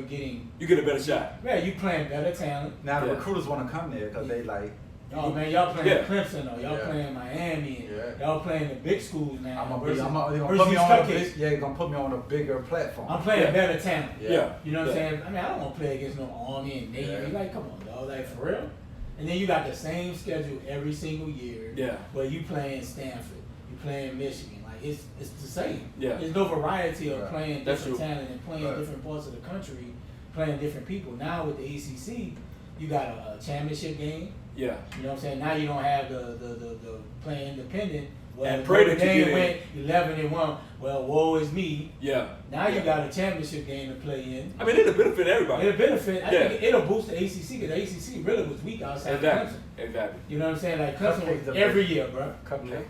getting. You get a better shot. Yeah, you playing better talent. Now the recruiters want to come there because they like. Oh man, y'all playing Yeah. Clemson or y'all playing Miami, and y'all playing the big schools now. They're gonna put me on a bigger platform. I'm playing better talent. Yeah. You know what I'm saying? I mean, I don't want to play against no Army and Navy. Yeah. Like, come on, dog. Like, for real? And then you got the same schedule every single year. Yeah. But you playing Stanford, you playing Michigan. Like, it's the same. Yeah. There's no variety of playing That's different true. talent and playing different parts of the country, playing different people. Now with the ACC, you got a championship game. Yeah. You know what I'm saying? Now you don't have the playing independent. Well, And pray that you get went 11-1. Well, woe is me. Yeah. Now you got a championship game to play in. I mean, it'll benefit everybody. It'll benefit. I think it'll boost the ACC because the ACC really was weak outside of Clemson. Exactly. You know what I'm saying? Like Clemson was every year, bro. Cupcake.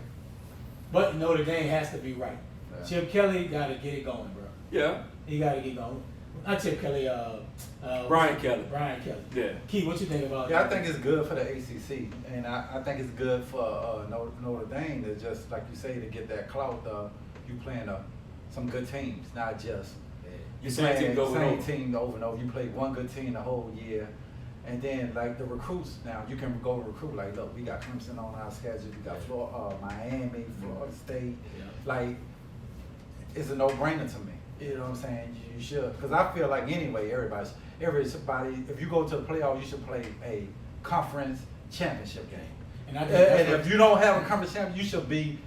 But Notre Dame has to be right. Yeah. Chip Kelly got to get it going, bro. Yeah. He got to get going. Not Chip Kelly. Brian Kelly. Brian Kelly. Yeah. Key, what you think about? Yeah, I think it's good for the ACC, and I think it's good for Notre Dame to just, like you say, to get that clout. You playing some good teams, not just You same team over and over. Same team over and over. You play one good team the whole year. And then, like, the recruits now, you can go recruit. Like, look, we got Clemson on our schedule. We got Miami, Florida State. Yeah. Like, it's a no-brainer to me. You know what I'm saying? You should. Because I feel like, anyway, everybody, if you go to the playoffs, you should play a conference championship game. And I think And if you don't have a conference championship, you should be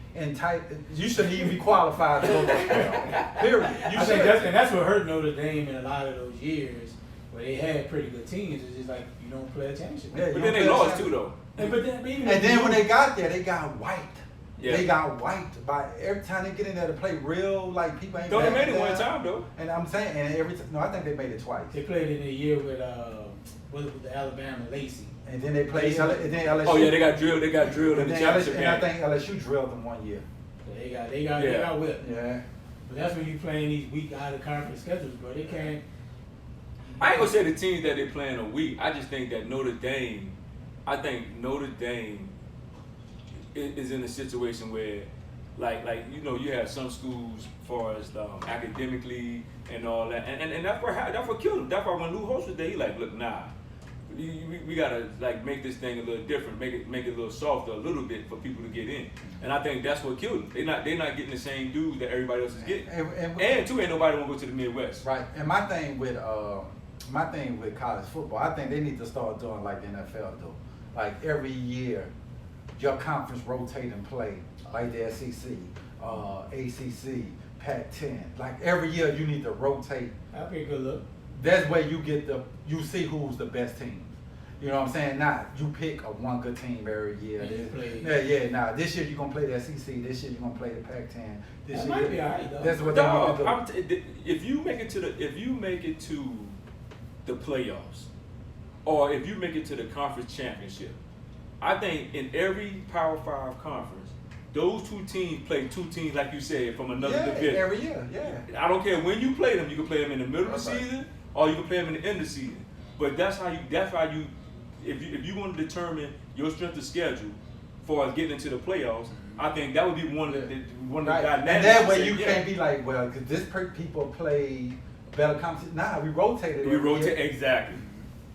you shouldn't even be qualified to go to the playoffs. Period. I think that's what hurt Notre Dame in a lot of those years where they had pretty good teams. It's just like you don't play a championship. Yeah, but then they lost too, though. And then when they got there, they got wiped. Yeah. They got wiped by every time they get in there to play real, like people ain't. Don't they made it down. one time though? And I'm saying, and every no, I think they made it twice. They played in a year with the Alabama Lacey. And then they played. And then LSU. Oh yeah, they got drilled. They got drilled in the championship game. And I think LSU drilled them one year. So they got whipped. Yeah. But that's when you playing these weak out of conference schedules, bro. They can't. I ain't gonna say the teams that they playing a week. I just think that Notre Dame is in a situation where, like you know, you have some schools as far as academically and all that, and that's what killed them. That's why when Lou Holtz was there, he like, look, nah, we gotta like make this thing a little different, make it a little softer, a little bit for people to get in. And I think that's what killed them. They're not getting the same dudes that everybody else is getting. And two, ain't nobody want to go to the Midwest. Right. And my thing with college football, I think they need to start doing like the NFL do. Like every year, your conference rotate and play, like the SEC, ACC, Pac-10. Like every year, you need to rotate. That'd be a good look. That's where you see who's the best team. You know what I'm saying? Not you pick a one good team every year. Nah. This year you're gonna play the SEC. This year you're gonna play the Pac-10. That might be alright though. That's what they want to do. If you make it to the playoffs, or if you make it to the conference championship, I think in every Power 5 conference, those two teams play two teams, like you said, from another division. Every year, yeah. I don't care when you play them. You can play them in the middle of the season, or you can play them in the end of the season. But that's how you. If you want to determine your strength of schedule for getting into the playoffs, I think that would be one of the dynamics. And that way you can't be like, well, because people play better competition. Nah, we rotated. We rotate exactly,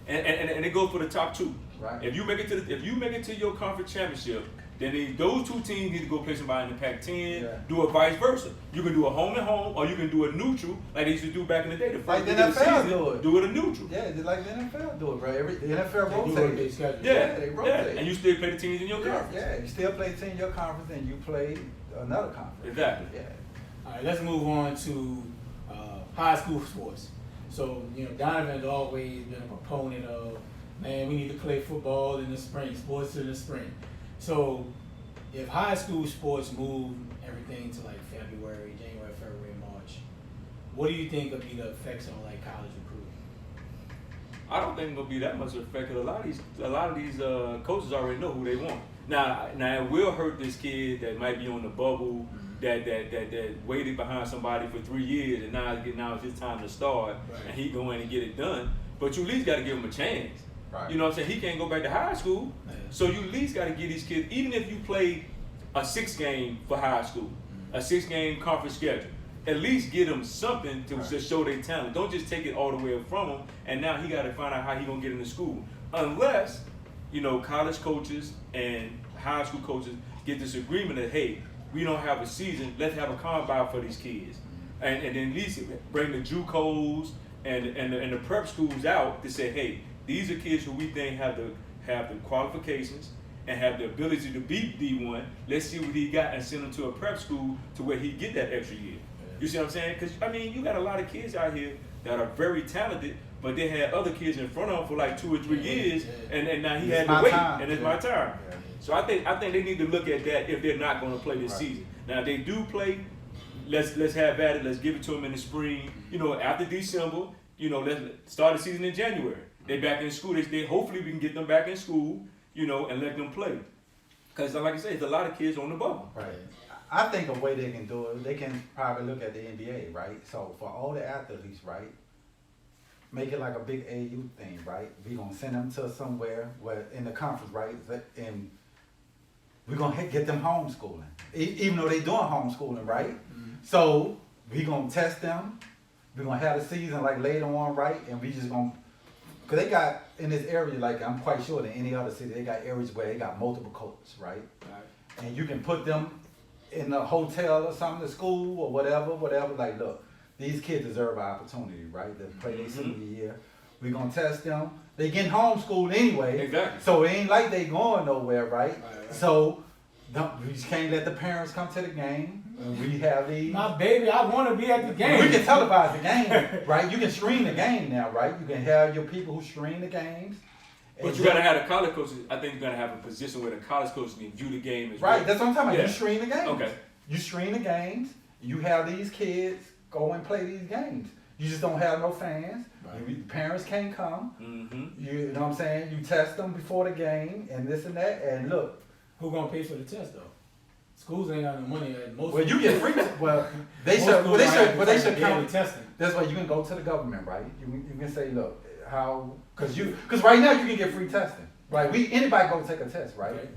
and it goes for the top two. Right. If you make it to your conference championship, then those two teams need to go play somebody in the Pac-10. Yeah. Do a vice versa. You can do a home and home, or you can do a neutral, like they used to do back in the day. The like the NFL NFL do it. Do it a neutral. Yeah, just like the NFL do it, bro. The NFL They rotates. They rotate. Yeah, and you still play the teams in your conference. Yeah, you still play team in your conference, and you play another conference. Exactly. Yeah. All right, let's move on to high school sports. So, you know, Donovan's always been a proponent of, man, we need to play football in the spring, sports in the spring. So, if high school sports move everything to like January, February, March, what do you think would be the effects on like college recruiting? I don't think it's gonna be that much effect. A lot of these coaches already know who they want. Now it will hurt this kid that might be on the bubble, that waited behind somebody for 3 years, and now it's his time to start, and he go in and get it done. But you at least got to give him a chance. Right. You know what I'm saying? He can't go back to high school, so you at least got to give these kids, even if you play a 6-game for high school, a 6-game conference schedule, at least get them something to just show their talent. Don't just take it all the way from them, and now he got to find out how he gonna get into school. Unless, you know, college coaches and high school coaches get this agreement that, hey, we don't have a season, let's have a combine for these kids, and then at least bring the JUCOs and the prep schools out to say, hey, these are kids who we think have the qualifications and have the ability to beat D1. Let's see what he got and send him to a prep school to where he get that extra year. You see what I'm saying? Because I mean, you got a lot of kids out here that are very talented, but they had other kids in front of them for like 2 or 3 years, and now he had to wait, and it's my time. Yeah. So I think they need to look at that if they're not going to play this season. Now if they do play, let's have at it. Let's give it to them in the spring. You know, after December. You know, let's start the season in January. They back in school. They hopefully we can get them back in school. You know, and let them play. Because like I said, there's a lot of kids on the bubble. Right. I think a way they can do it, they can probably look at the NBA, right? So for all the athletes, right, make it like a big AU thing, right? We're going to send them to somewhere where in the conference, right? And we're going to get them homeschooling, even though they're doing homeschooling, right? Mm-hmm. So we're going to test them, We're gonna have the season like later on, right? And we just gonna, cause they got in this area, like I'm quite sure that any other city, they got areas where they got multiple coaches, right? Right. And you can put them in a hotel or something, to school or whatever. Like, look, these kids deserve an opportunity, right? To play their senior year. We're gonna test them. They getting homeschooled anyway. Exactly. So it ain't like they going nowhere, right? Right. So we just can't let the parents come to the game. We have these. My baby, I want to be at the game. We can televise the game, right? You can stream the game now, right? You can have your people who stream the games. But you gotta have the college coaches. I think you gotta have a position where the college coaches can view the game as well. Right, that's what I'm talking about. Yeah. You stream the games. Okay. You stream the games. You have these kids go and play these games. You just don't have no fans. Right. Parents can't come. Mm-hmm. You know what I'm saying? You test them before the game and this and that. And look, Who gonna pay for the test though? Schools ain't got no money. Most well, you get free. Well, they most should. schools Well, they don't should. have But they the should daily count. testing. That's why you can go to the government, right? You can say, look, how, because right now you can get free testing, right? Anybody go take a test, right? Right.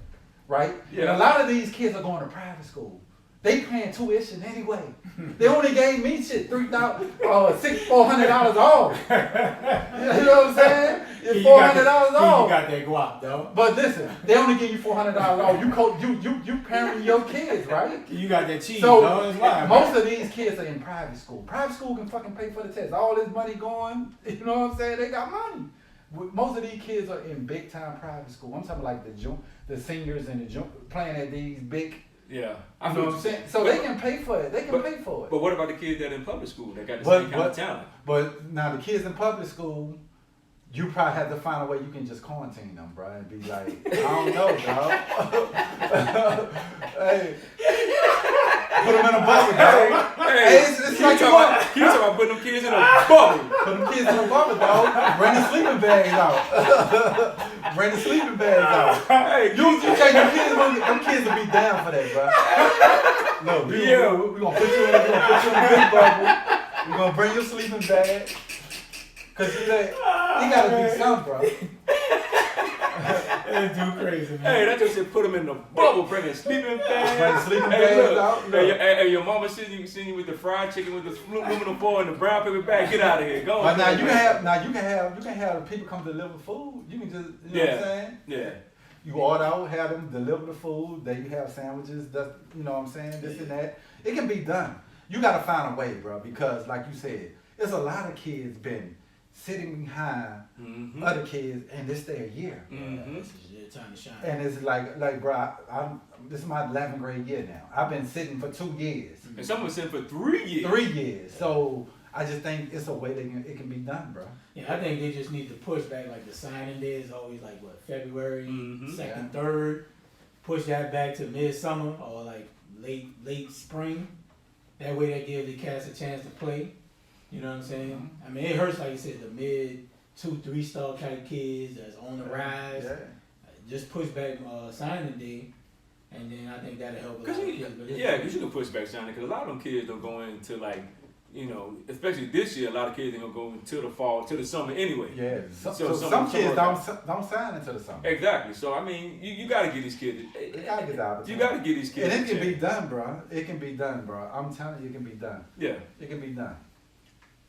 Right? Yeah. And a lot of these kids are going to private school. They paying tuition anyway. They only gave me shit $400 off. You know what I'm saying? It's $400 off. You got that guap, though. But listen, they only give you $400 off. You parent your kids, right? You got that cheese, So though. That's why. most of these kids are in private school. Private school can fucking pay for the test. All this money going, you know what I'm saying? They got money. Most of these kids are in big time private school. I'm talking like the seniors and playing at these big. Yeah. You know what I'm saying? So they can pay for it. They can pay for it. But what about the kids that are in public school that got the But- same kind of but- talent? But now the kids in public school, you probably have to find a way you can just quarantine them, bro, and be like, I don't know, dog. Hey, put them in a bubble, dog. Hey, it's like you want. You talking about putting them kids in a bubble? Put them kids in a bubble, dog. Bring the sleeping bags out. Bring the sleeping bags out. Hey, You take them kids will be down for that, bro. Look, we gonna put you in a big bubble. We're gonna bring your sleeping bag. Cause you gotta be some, bro. That's too crazy, man. Hey, that just said put them in the bubble, bring a sleeping bag. Bring the sleeping Hey, bags look, out. hey, your mama sitting you with the fried chicken with the aluminum foil and the brown paper bag. Get out of here. Go. But now you can have people come deliver food. You can just, you know what I'm saying? Yeah. You order out, have them deliver the food. Then you have sandwiches. That's, you know what I'm saying? This and that. It can be done. You gotta find a way, bro, because like you said, there's a lot of kids been sitting behind other kids, and this their year. This is your time to shine. And it's like, bro, this is my 11th grade year now. I've been sitting for 2 years. And some was sitting for 3 years. 3 years. So I just think it's a way it can be done, bro. Yeah, I think they just need to push back. Like the signing day is always like what, February, second, Yeah. third. Push that back to midsummer or like late spring. That way that gives the cats a chance to play. You know what I'm saying? I mean, it hurts, like you said, the mid 2-3 star type kids that's on the rise. Yeah. Just push back signing day, and then I think that'll help. Because you can push back signing because a lot of them kids don't go into like, you know, especially this year, a lot of kids ain't gonna go until the fall, till the summer anyway. Yeah. So some some kids summer- don't sign until the summer. Exactly. So I mean, you gotta get these kids. They gotta get the opportunity. You gotta get these kids. And it a can be chance. done, bro. It can be done, bro. I'm telling you, it can be done. Yeah. It can be done.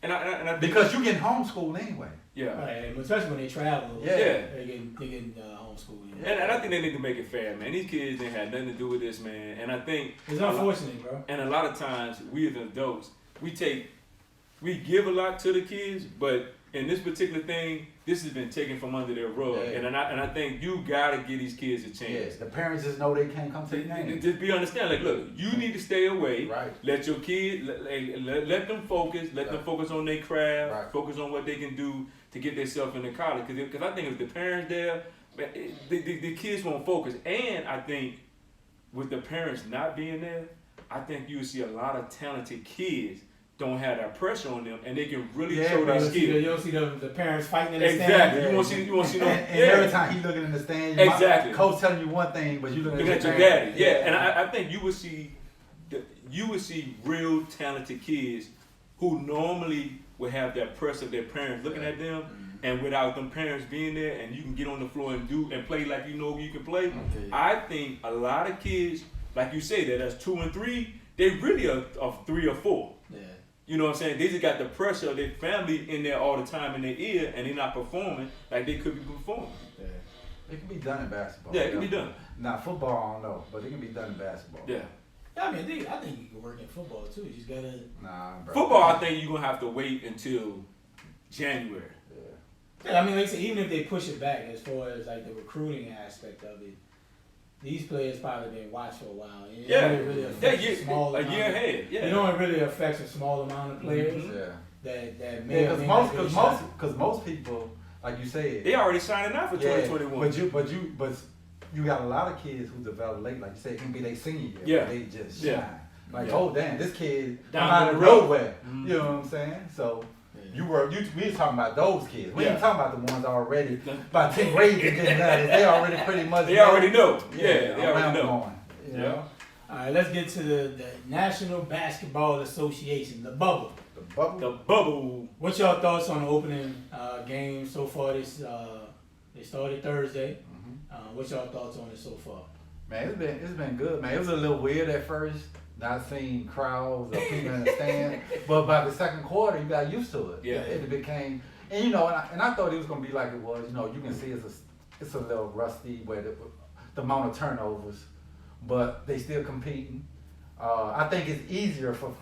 And I think Because you get homeschooled anyway. yeah. Right, especially when they travel. Yeah. They getting homeschooled. And I think they need to make it fair, man. These kids ain't had nothing to do with this, man. And I think It's unfortunate, bro. And a lot of times, we as adults, we give a lot to the kids, but in this particular thing, this has been taken from under their rug. Yeah. And I think you gotta give these kids a chance. Yes. The parents just know they can't come to the game. Just be understand, like, look, you need to stay away. Right. Let your kids, let them focus. Let them focus on their craft. Right. Focus on what they can do to get themselves into college. Because I think if the parents there, the kids won't focus. And I think with the parents not being there, I think you will see a lot of talented kids don't have that pressure on them, and they can really show their skill. You don't see the parents fighting in the Exactly. stand. You won't see no. And every time he looking in the stand, Exactly. coach telling you one thing, but you looking Look at your daddy. Yeah. And I think you would see real talented kids who normally would have that pressure of their parents looking at them, and without them parents being there, and you can get on the floor and play like you know you can play. Okay. I think a lot of kids, like you say, that's 2 and 3, they really are 3 or 4. Yeah. You know what I'm saying? They just got the pressure of their family in there all the time in their ear, and they're not performing like they could be performing. Yeah. It can be done in basketball. Yeah, it can be done. Now, football, I don't know, but it can be done in basketball. Yeah. Yeah, I mean, I think you can work in football too. You just gotta. Nah, bro. Football, I think you're gonna have to wait until January. Yeah, I mean, like I said, even if they push it back as far as like the recruiting aspect of it, these players probably been watched for a while. It only really affects a small amount. A year ahead. Yeah. It only really affects a small amount of players. Mm-hmm. That may or may not get a shot. Because most people, like you said, They already signing out for 2021. But you got a lot of kids who develop late, like you said, it can be their senior year. Yeah. They just Yeah. shine. Like, Yeah. oh damn, this kid Down out the of road. nowhere. Mhm. You know what I'm saying? So Yeah. we was talking about those kids. We Yeah. ain't talking about the ones already about 10th grade and getting that. They already pretty much They already know. Yeah, they around already know. going, you know? All right, let's get to the National Basketball Association, the bubble. The bubble. The bubble. What's your thoughts on the opening game so far? They started Thursday. What's your thoughts on it so far? Man, it's been good, man. It was a little weird at first, not seeing crowds or people in the stand, but by the second quarter, you got used to it. Yeah. It became, and you know, and I thought it was gonna be like it was. You know, you can see it's a little rusty where the amount of turnovers, but they still competing. I think it's easier for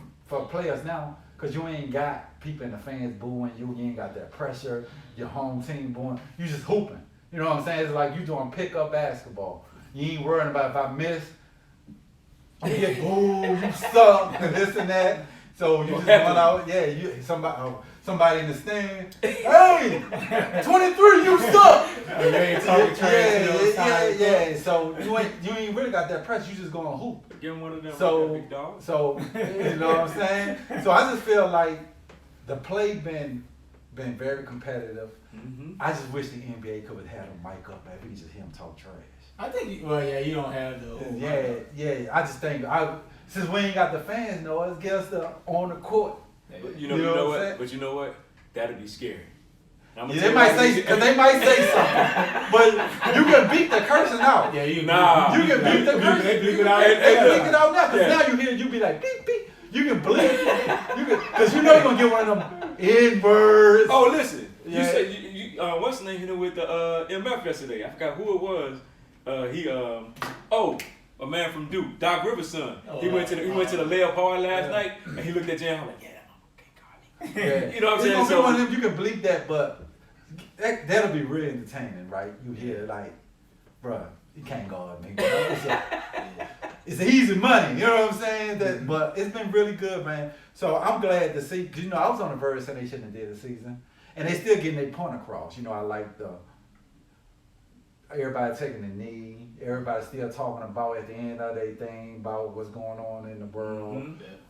players now because you ain't got people in the fans booing you. You ain't got that pressure. Your home team booing. You just hooping. You know what I'm saying? It's like you doing pickup basketball. You ain't worrying about if I miss. You get booed, you suck, and this and that. So you just going out, somebody in the stand. Hey, 23, you suck. You ain't talking trash. Yeah. So you ain't really got that pressure. You just going hoop. Give him one of them. So big dogs. So you know what I'm saying. So I just feel like the play been very competitive. Mm-hmm. I just wish the NBA could have had a mic up, man. We could just hear him talk trash. I think, you don't have the whole Yeah. I just think since we ain't got the fans, let's get us on the court. But you know what? But you know what? That'd be scary. They might say something, but you can beat the cursing out. Yeah, you can beat the cursing. Bleep it out now. Because now you hear, you be like beep beep. You can bleep. Because you know you're gonna get one of them N-words. Oh, listen. Yeah. You said you what's the name hit him with the MF yesterday? I forgot who it was. A man from Duke, Doc Rivers' son. He went to the layup hard last night, and he looked at Jamal like, Yeah. You know what I'm saying? It's gonna be one of them, you can bleep that, but that'll be really entertaining, right? You hear like, bruh, you can't guard me. It's easy money, you know what I'm saying? But it's been really good, man. So I'm glad to see, because I was on the verge saying they shouldn't have did the season, and they still getting their point across. I like everybody taking the knee, everybody still talking about at the end of their thing about what's going on in the world.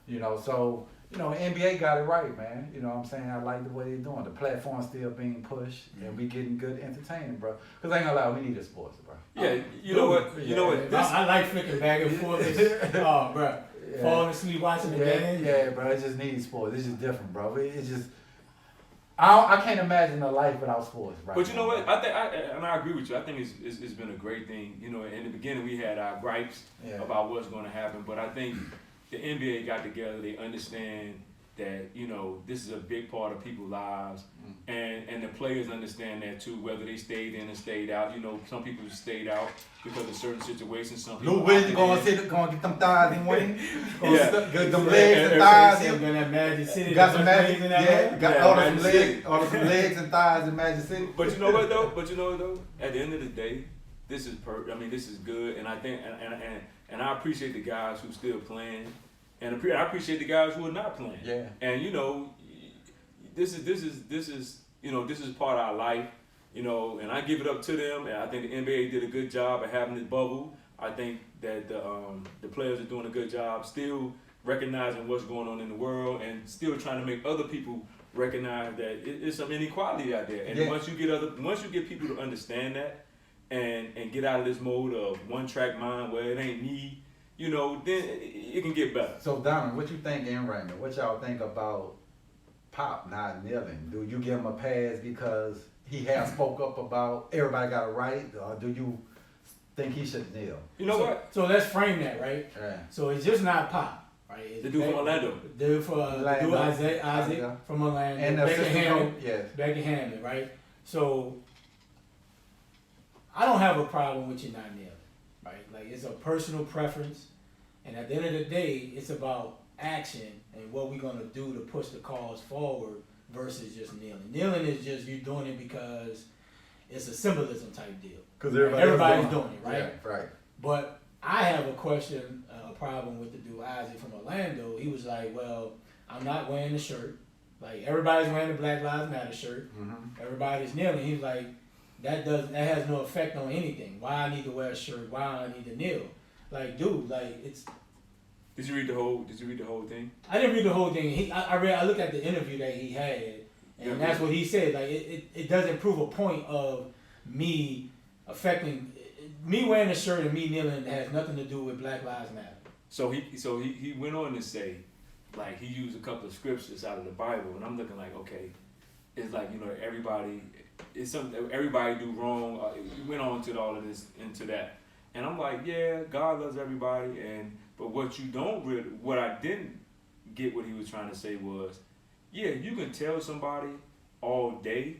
Mm-hmm. So the NBA got it right, man. You know what I'm saying? I like the way they're doing. The platform's still being pushed, and we getting good entertainment, bro. Because I ain't gonna lie, we need the sports, bro. Yeah, you know what? I like flicking back and forth. Bro. Falling asleep watching the game. Yeah, bro. It just needs sports. It's just different, bro. It's just... I can't imagine a life without sports, right? But you know what? I agree with you. I think it's been a great thing. In the beginning we had our gripes about what's going to happen, but I think the NBA got together. They understand that this is a big part of people's lives, and the players understand that too. Whether they stayed in and stayed out, some people stayed out because of certain situations. Some people. Lou Williams gonna get them thighs in wing. Get them legs and thighs in. That Magic City. Got some Magic. Got all some legs and thighs in Magic City. But you know what though? At the end of the day, this is this is good, and I think and I appreciate the guys who still playing. And I appreciate the guys who are not playing. Yeah. And this is part of our life. And I give it up to them. And I think the NBA did a good job of having this bubble. I think that the players are doing a good job, still recognizing what's going on in the world, and still trying to make other people recognize that it's some inequality out there. And once you get people to understand that, and get out of this mode of one track mind where it ain't me. Then it can get better. So, Donald, what you think, and Raymond, what y'all think about Pop not kneeling? Do you give him a pass because he has spoke up about everybody got a right, or do you think he should kneel? You know what? So let's frame that, right? Yeah. So it's just not Pop, right? It's The dude from Orlando. The dude for Isaac from Orlando. And the Becky Hammond. yes. Becky Hammond, right? So I don't have a problem with you not kneeling, right? Like it's a personal preference, and at the end of the day, it's about action and what we're gonna do to push the cause forward versus just kneeling. Kneeling is just you doing it because it's a symbolism type deal. Because everybody's doing it, right? Yeah, right. But I have a question, a problem with the dude Isaac from Orlando. He was like, well, I'm not wearing the shirt. Like everybody's wearing the Black Lives Matter shirt. Mm-hmm. Everybody's kneeling. He's like, that has no effect on anything. Why I need to wear a shirt? Why I need to kneel? Like, dude, like it's. Did you read the whole thing? I didn't read the whole thing. I looked at the interview that he had, and that's what he said. Like it doesn't prove a point of me affecting me wearing a shirt and me kneeling has nothing to do with Black Lives Matter. So he went on to say, like he used a couple of scriptures out of the Bible, and I'm looking like, okay, it's like everybody do wrong. He went on to all of this into that, and I'm like, yeah, God loves everybody, but what I didn't get what he was trying to say was, yeah, you can tell somebody all day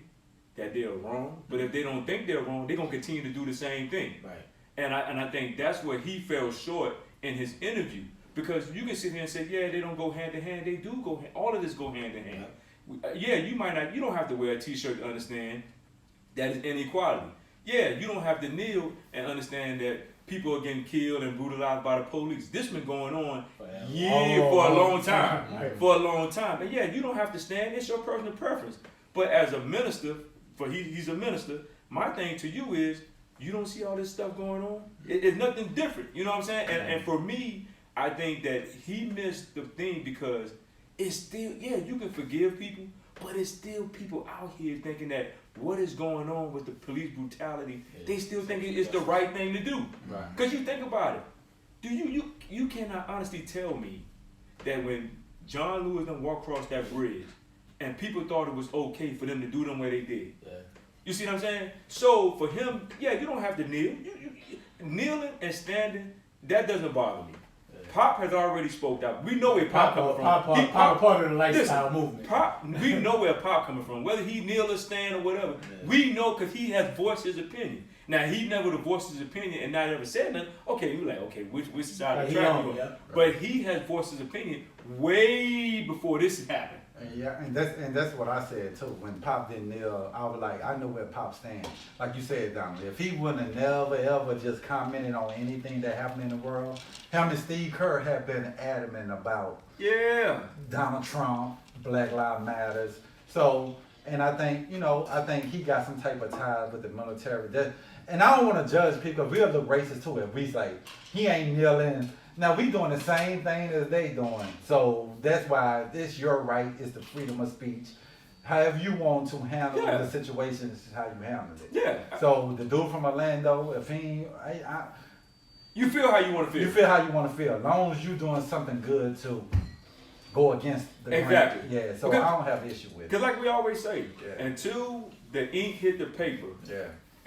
that they're wrong, but if they don't think they're wrong, they're gonna continue to do the same thing. Right. And I think that's where he fell short in his interview, because you can sit here and say, yeah, they don't go hand in hand. They do go. All of this go hand in hand. Yeah, you might not. You don't have to wear a T-shirt to understand that is inequality. Yeah, you don't have to kneel and understand that people are getting killed and brutalized by the police. This been going on for a long time. Right. For a long time. And yeah, you don't have to stand. It's your personal preference. But as a minister, he's a minister, my thing to you is, you don't see all this stuff going on? It's nothing different. You know what I'm saying? And for me, I think that he missed the thing because it's still, yeah, you can forgive people, but it's still people out here thinking that what is going on with the police brutality, they still think it's the right thing to do. Right. Because you think about it. You cannot honestly tell me that when John Lewis done walked across that bridge and people thought it was okay for them to do them where they did. Yeah. You see what I'm saying? So for him, yeah, you don't have to kneel. Kneeling and standing, that doesn't bother me. Yeah. Pop has already spoke out. We know where Pop coming from. Pop part of the lifestyle movement. Pop, we know where Pop coming from. Whether he kneel or stand or whatever, we know because he has voiced his opinion. Now he never would have voiced his opinion and not ever said nothing. Okay, we're like, okay, which side of the track you on? Yeah. But he has voiced his opinion way before this happened. Yeah, and that's what I said too. When Pop didn't kneel, I was like, I know where Pop stands. Like you said, Donald, if he wouldn't have never ever just commented on anything that happened in the world, him and Steve Kerr have been adamant about Donald Trump, Black Lives Matters. So, and I think he got some type of ties with the military. And I don't want to judge people. We'll look racist too if we say he ain't kneeling. Now we doing the same thing as they doing, so that's why it's your right. It's the freedom of speech. However you want to handle the situation is how you handle it. Yeah. So the dude from Orlando, if you feel how you want to feel. You feel how you want to feel, as long as you're doing something good to go against the exactly. grain. Yeah. So I don't have an issue with it. Because like we always say, until the ink hit the paper,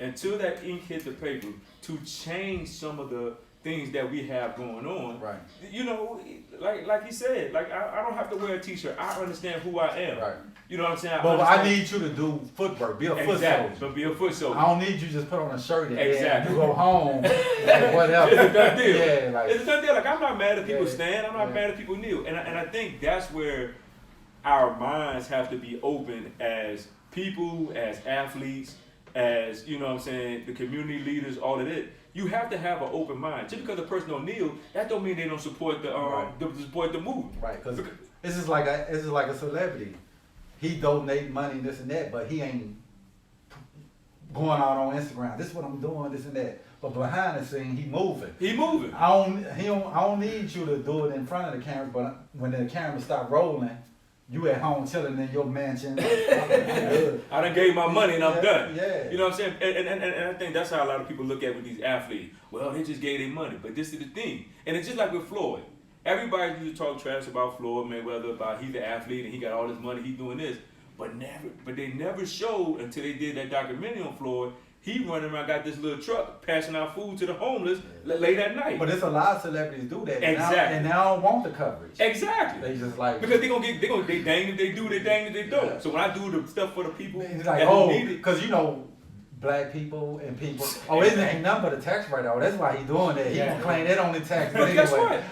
until that ink hit the paper, to change some of the things that we have going on, right? You know, like he said, like I don't have to wear a T-shirt. I understand who I am, right? You know what I'm saying? But I need you to do footwork, be a foot soldier. But be a foot soldier. I don't need you just put on a shirt and you go home, like whatever. It's a done deal. Yeah, like it's a done deal. Like I'm not mad at people stand. I'm not mad at people kneel. And I think that's where our minds have to be open as people, as athletes, as you know what I'm saying, the community leaders, all of it. You have to have an open mind. Just because a person don't kneel, that don't mean they don't support the movement. Right. Because this is like a celebrity. He donate money, this and that, but he ain't going out on Instagram. This is what I'm doing, this and that. But behind the scene, he moving. I don't need you to do it in front of the camera. But when the camera stop rolling, you at home chilling in your mansion. I done gave my money and I'm done. Yeah. You know what I'm saying? And I think that's how a lot of people look at with these athletes. Well, they just gave their money. But this is the thing. And it's just like with Floyd. Everybody used to talk trash about Floyd Mayweather, about he's the athlete and he got all this money, he's doing this. But they never showed until they did that documentary on Floyd, he running around, got this little truck passing out food to the homeless late at night. But it's a lot of celebrities do that. Exactly. And they don't want the coverage. Exactly. They just like because they dang if they do, they dang if they don't. Yeah. So when I do the stuff for the people, it's like, that need it, because black people and people. Oh, it ain't nothing but a tax write-off. That's why he's doing that. He gonna claim that on the tax. But guess what?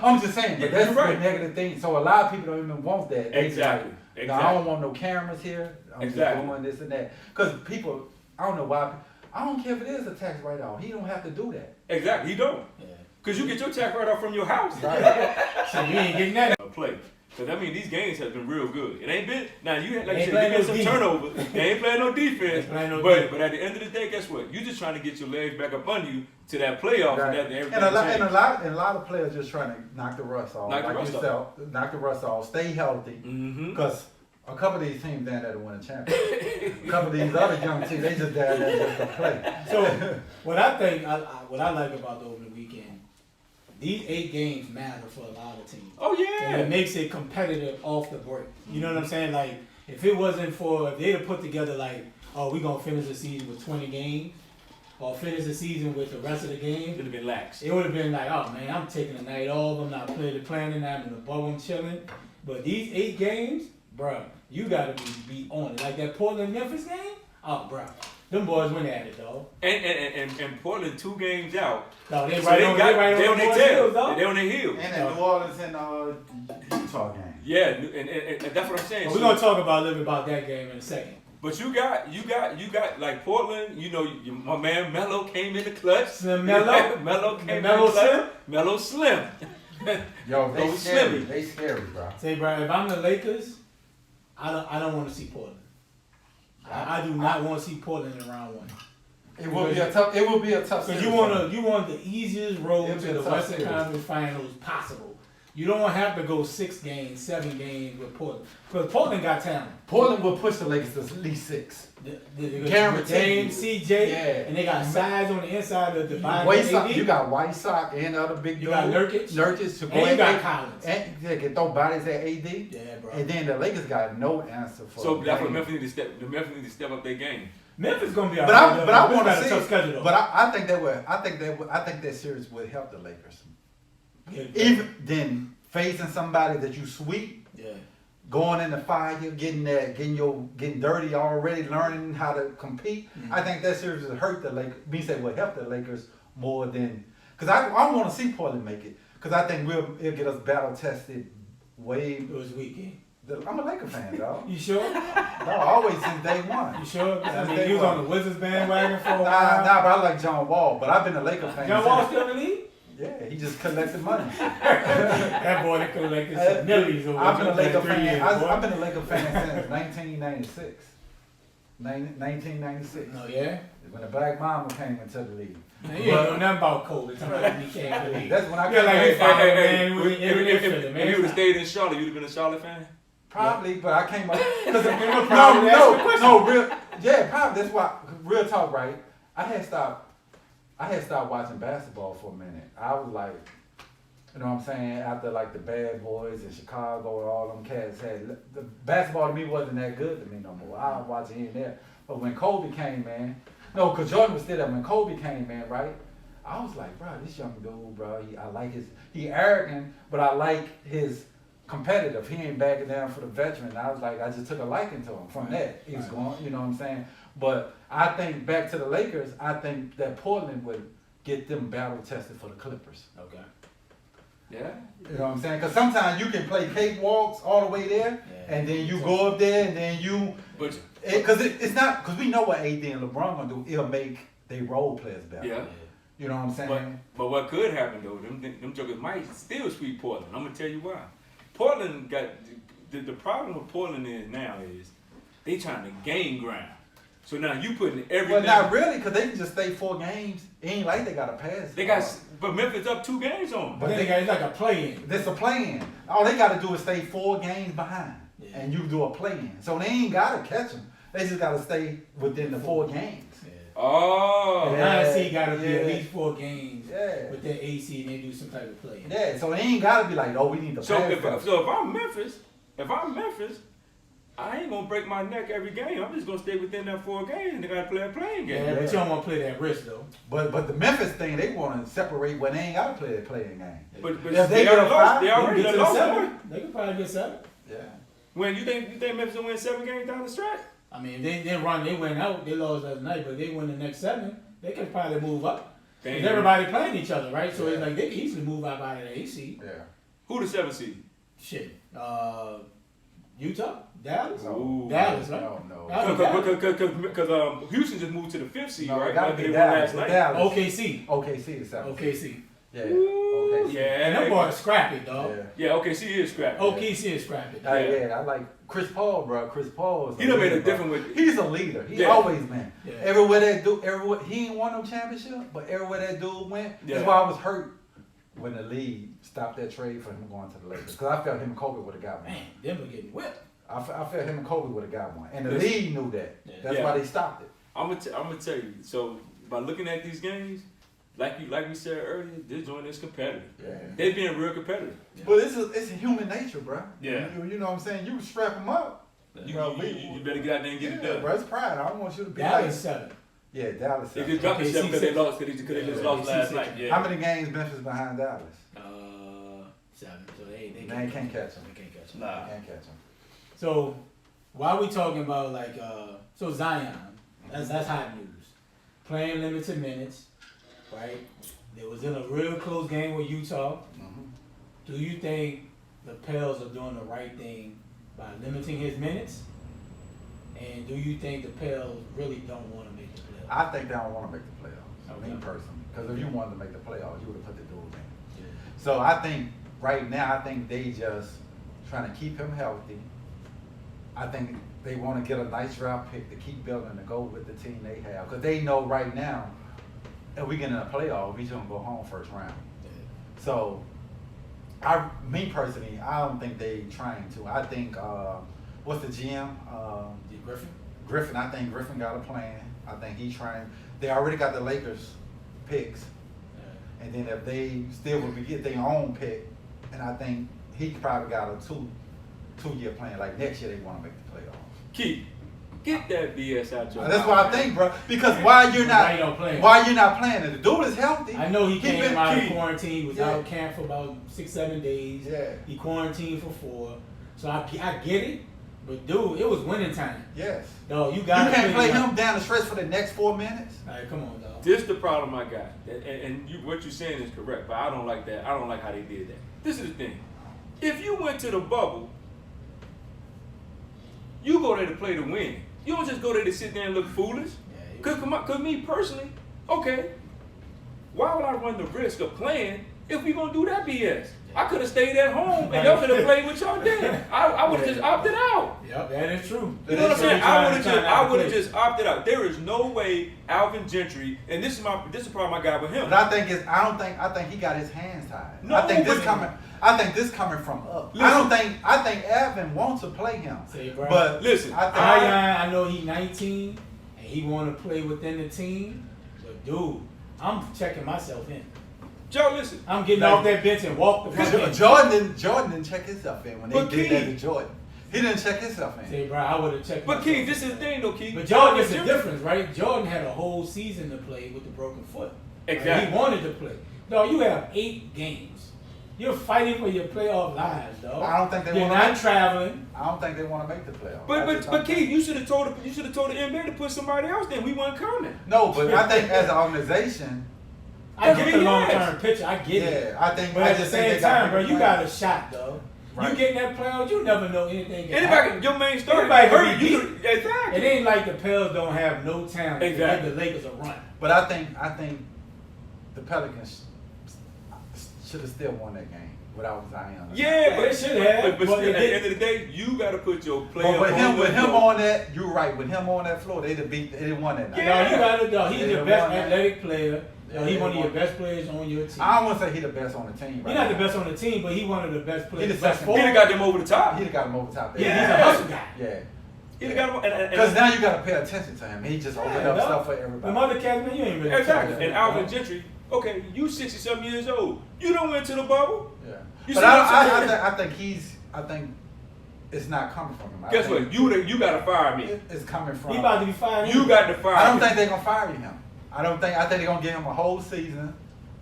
I'm just saying. But that's right. the negative thing. So a lot of people don't even want that. They Exactly. Like, no, I don't want no cameras here. I'm just doing this and that. Because people, I don't know why. I don't care if it is a tax write-off. He don't have to do that. Exactly. He don't. Yeah. Because you get your tax write-off from your house. Right. So you ain't getting that. Play. Because I mean, these games have been real good. It ain't been like you said, you playing get no some defense. turnovers. They ain't playing no defense. Playing no but defense. at the end of the day, guess what? You just trying to get your legs back up under you to that playoff Right. and everything. And a change. lot of players just trying to knock the rust off. Knock the like rust yourself, knock the rust off. Stay healthy. Mm-hmm. Because a couple of these teams down there to win a championship. A couple of these other young teams, they just down there just to play. So what I think, what I like about the opening weekend, these 8 games matter for a lot of teams. Oh yeah. And it makes it competitive off the break. You know what I'm saying? Like, if it wasn't for, if they'd have put together like, oh, we're going to finish the season with 20 games, or finish the season with the rest of the games, It'd have been lax. it would have been like, oh man, I'm taking a night off, I'm not planning, I'm in the bubble, I'm chilling. But these 8 games, bruh, you got to be on it. Like that Portland-Memphis game, oh, bruh, them boys went at it, dog. And Portland 2 games out. No, they So right they on, got, they right they on on the their boys' tail. heels, dog. They on their heels. And in New Orleans and Utah game. Yeah, and that's what I'm saying. We're gonna talk about a little bit about that game in a second. But you got like Portland. You know, my man Melo came in the clutch. Slim Melo? Melo came Melo in the clutch. Slim? Melo Slim. Yo, they Those scary. Slimmy. They scary, bro. Say, bro, if I'm the Lakers, I don't want to see Portland. I do not want to see Portland in round 1. It will be a tough. It will be a tough. Because series. you want the easiest road It'll to be a the tough Western series. Conference Finals possible. You don't have to go 6 games, 7 games with Portland. Because Portland got talent. Portland will push the Lakers to at least 6. Guaranteed. Guaranteed. CJ, Yeah. and they got size on the inside of the You got White Sox and other big dudes. You got Nurkic. To go And you got at- Collins. And they can throw bodies at AD. Yeah, bro. And then the Lakers got no answer for. So that's what game. Memphis need to step. The Memphis need to step up their game. Memphis gonna be. But I want to a see. tough schedule, though. But I think that would. I think that series would help the Lakers. Yeah, Even then, facing somebody that you sweep, yeah. going in the fire, getting dirty already, learning how to compete. Mm-hmm. I think that series would hurt the Lakers. Would help the Lakers more than because I want to see Portland make it because I think it'll get us battle tested way. It was weekend. I'm a Laker fan, dog. You sure? No, always since day one. You sure? I Since mean, day you was one. on the Wizards bandwagon for a Nah, while. but I like John Wall, but I've been a Laker fan. John since- Wall still in the league? Yeah, he just collected money. That boy that collected some millions over I've been a Laker 3 fan. years, I've boy. been a Laker fan since 1996. 1996. Oh yeah? When the Black Mamba came into the league. Man, you ain't know nothing about COVID. Somebody he can't believe. That's when I Yeah, came like back. he followed, man. If you would have stayed in Charlotte, you'd have been a Charlotte fan. Probably, but I came up because no problem. Ask the question. probably that's why real talk, right? I had stopped watching basketball for a minute. I was like, you know what I'm saying, after like the Bad Boys in Chicago and all them cats had the basketball to me wasn't that good to me no more. I was watching here and there. But when Kobe came, man, no, because Jordan was still there. When Kobe came, man, right? I was like, bro, this young dude, bro, he arrogant, but I like his competitive. He ain't backing down for the veteran. I was like, I just took a liking to him from that. He was going, you know what I'm saying? But I think back to the Lakers, I think that Portland would get them battle tested for the Clippers. Okay. Yeah. You know what I'm saying? Because sometimes you can play cakewalks all the way there, Yeah. and then you go up there, and then you. But Because it's not, because we know what AD and LeBron gonna do. It'll make their role players better. yeah. You know what I'm saying? But what could happen though? Them jokers might still sweep Portland. I'm gonna tell you why. Portland got the problem with Portland is now is they trying to gain ground. So now you putting everything. Well, not really, because they can just stay 4 games. It ain't like they got to pass. They got, but Memphis up 2 games on them. But then it's like a play-in. This a play-in. All they got to do is stay 4 games behind, Yeah. and you do a play-in. So they ain't got to catch them. They just got to stay within the 4 games. Yeah. Oh. And Yeah. 9 seed got to be at Yeah. least 4 games Yeah. with their 8 seed, and they do some type of play. Yeah, so they ain't got to be like, oh, we need to So pass if them. I'm Memphis, I ain't gonna break my neck every game. I'm just gonna stay within that 4 games and they gotta play a playing game. Yeah, but you don't want to play that risk though. But the Memphis thing, they want to separate when they ain't got to play that playing game. But if they get a lost, 5, they already get done to lost. 7. They could probably get 7. Yeah. When you think Memphis will win 7 games down the stretch? I mean, they went out. They lost last night, but they win the next 7. They could probably move up. Because everybody playing each other, right? So it's like they could easily move up out of the AC. Yeah. Who the 7th seed? Shit. Utah? Dallas? No. Dallas, right? No. Because Houston just moved to the 5th seed, No, right? it gotta Like be they won Dallas. last night. Dallas. OKC. OKC the 7th. OKC. Yeah. Ooh, OKC. yeah. And them boys scrappy, dog. Yeah. Yeah, OKC is scrappy. OKC is scrappy. Yeah, I like Chris Paul, bro. Chris Paul is He done made a difference with. He's a leader. He Yeah. always been. Yeah. Everywhere he ain't won no championship, but everywhere that dude went, Yeah. that's why I was hurt when the league stopped that trade for him going to the Lakers. Because I felt him and Kobe would have got one. Man, Denver getting whipped. I felt him and Kobe would have got one. And the Listen. league knew that. Yeah. That's Yeah. why they stopped it. I'm gonna tell you. So by looking at these games, like we said earlier, this joint is competitive. Yeah. They being real competitive. But it's human nature, bro. Yeah. You know what I'm saying? You strap him up. You Bro, better get out there and get it Yeah, done. bro, it's pride. I don't want you to be Dallas like. 7. Yeah, Dallas. They just dropped the OKC 7 because they 6. lost. Because they just Yeah, lost OKC last 6. night. Yeah. How many games Memphis behind Dallas? 7. So they Man, can't catch him. They can't catch him. Nah. Can't catch him. So why we talking about like so Zion? That's hot news. Playing limited minutes, right? They was in a real close game with Utah. Mhm. Do you think the Pels are doing the right thing by limiting his minutes? And do you think the Pels really don't want to make the playoffs? I think they don't want to make the playoffs. Okay. Me personally, because if you wanted to make the playoffs, you would have put the dude in. Yeah. So I think right now, I think they just trying to keep him healthy. I think they want to get a nice draft pick to keep building to go with the team they have, because they know right now, if we get in a playoff, we just gonna go home first round. So, me personally, I don't think they trying to. I think what's the GM? Griffin? Griffin. I think Griffin got a plan. I think he's trying. They already got the Lakers picks. And then if they still would get their own pick, and I think he probably got a two-year plan. Like next year they want to make the playoffs. Keith, get that BS out your That's mouth, what I man. think, bro. Because why you Why you don't play? Why you not playing it? The dude is healthy. I know he came out of key. quarantine. He was Yeah. out of camp for about 6-7 days. Yeah. He quarantined for 4. So I get it. But dude, it was winning time. Yes. Dog, you You got can't play him down the stretch for the next 4 minutes. All right, come on, dog. This the problem I got, and what you're saying is correct, but I don't like that. I don't like how they did that. This is the thing: if you went to the bubble, you go there to play to win. You don't just go there to sit there and look foolish. Yeah, Cause me personally, okay, why would I run the risk of playing if we gonna do that BS? I could have stayed at home and y'all could have played with y'all then. I would have just opted out. Yep, that is true. You know what I'm saying? I would have just. just opted out. There is no way Alvin Gentry, and this is the problem I got with him. But I think he got his hands tied. No, I think this but- coming from up. Listen. I think Alvin wants to play him. Say, bro. But listen, I think I know he's 19 and he want to play within the team, but dude, I'm checking myself in. Joe, listen. I'm getting off that bench and walk the fuck in. Jordan didn't check himself in when they But did that to Keith- Jordan. He didn't check himself in. Say, bro, I would have checked. But myself Keith, this in. is the thing though, Keith. But Jordan is the Gentry- difference, right? Jordan had a whole season to play with the broken foot. Right? Exactly. He wanted to play. Dog, you have 8 games. You're fighting for your playoff lives, dog. I don't think they You're wanna not traveling. I don't think they want to make the playoffs. But Keith, you should have told the NBA to put somebody else there. We weren't coming. No, but I think as an organization, I get the Yes. long-term picture. I get it. yeah, I think. But I at the just think same they got time, bro, bigger you plans. got a shot, dog. Right. You get in that playoff, you never know anything can Anybody, happen. your main starter Anybody got can hurt. be You beat. could- exactly. It ain't like the Pels don't have no talent to Exactly. give the Lakers a run. But I think the Pelicans should have still won that game without Zion. Yeah, They should have, But but still, they at the didn't. end of the day, you got to put your player. But with the him floor. on that, you're right. With him on that floor, they didn't won that night. Yeah. No, you got to know. He's They the best won that. athletic player. Yeah, He's they one of your won. best players on your team. I don't want to say he's the best on the team. He's Right not the now. best on the team, but he's one of the best players. He the best He forward. done got them over the top. He'd have got him over top Yeah, there. he's a hustle guy. Yeah. He done got them. Because now you got to pay attention to him. He just opened Yeah, up dog. stuff for The everybody. other cats, man, you ain't really Exactly. talking And about Alvin that. Gentry, okay, you 60-something years old. You don't went to the bubble. Yeah. You But see what I'm saying? I think it's not coming from him. Guess what? You got to fire me. It's coming from. He about to be fired. You got to fire I don't me. think they're gonna fire him. I think they're gonna give him a whole season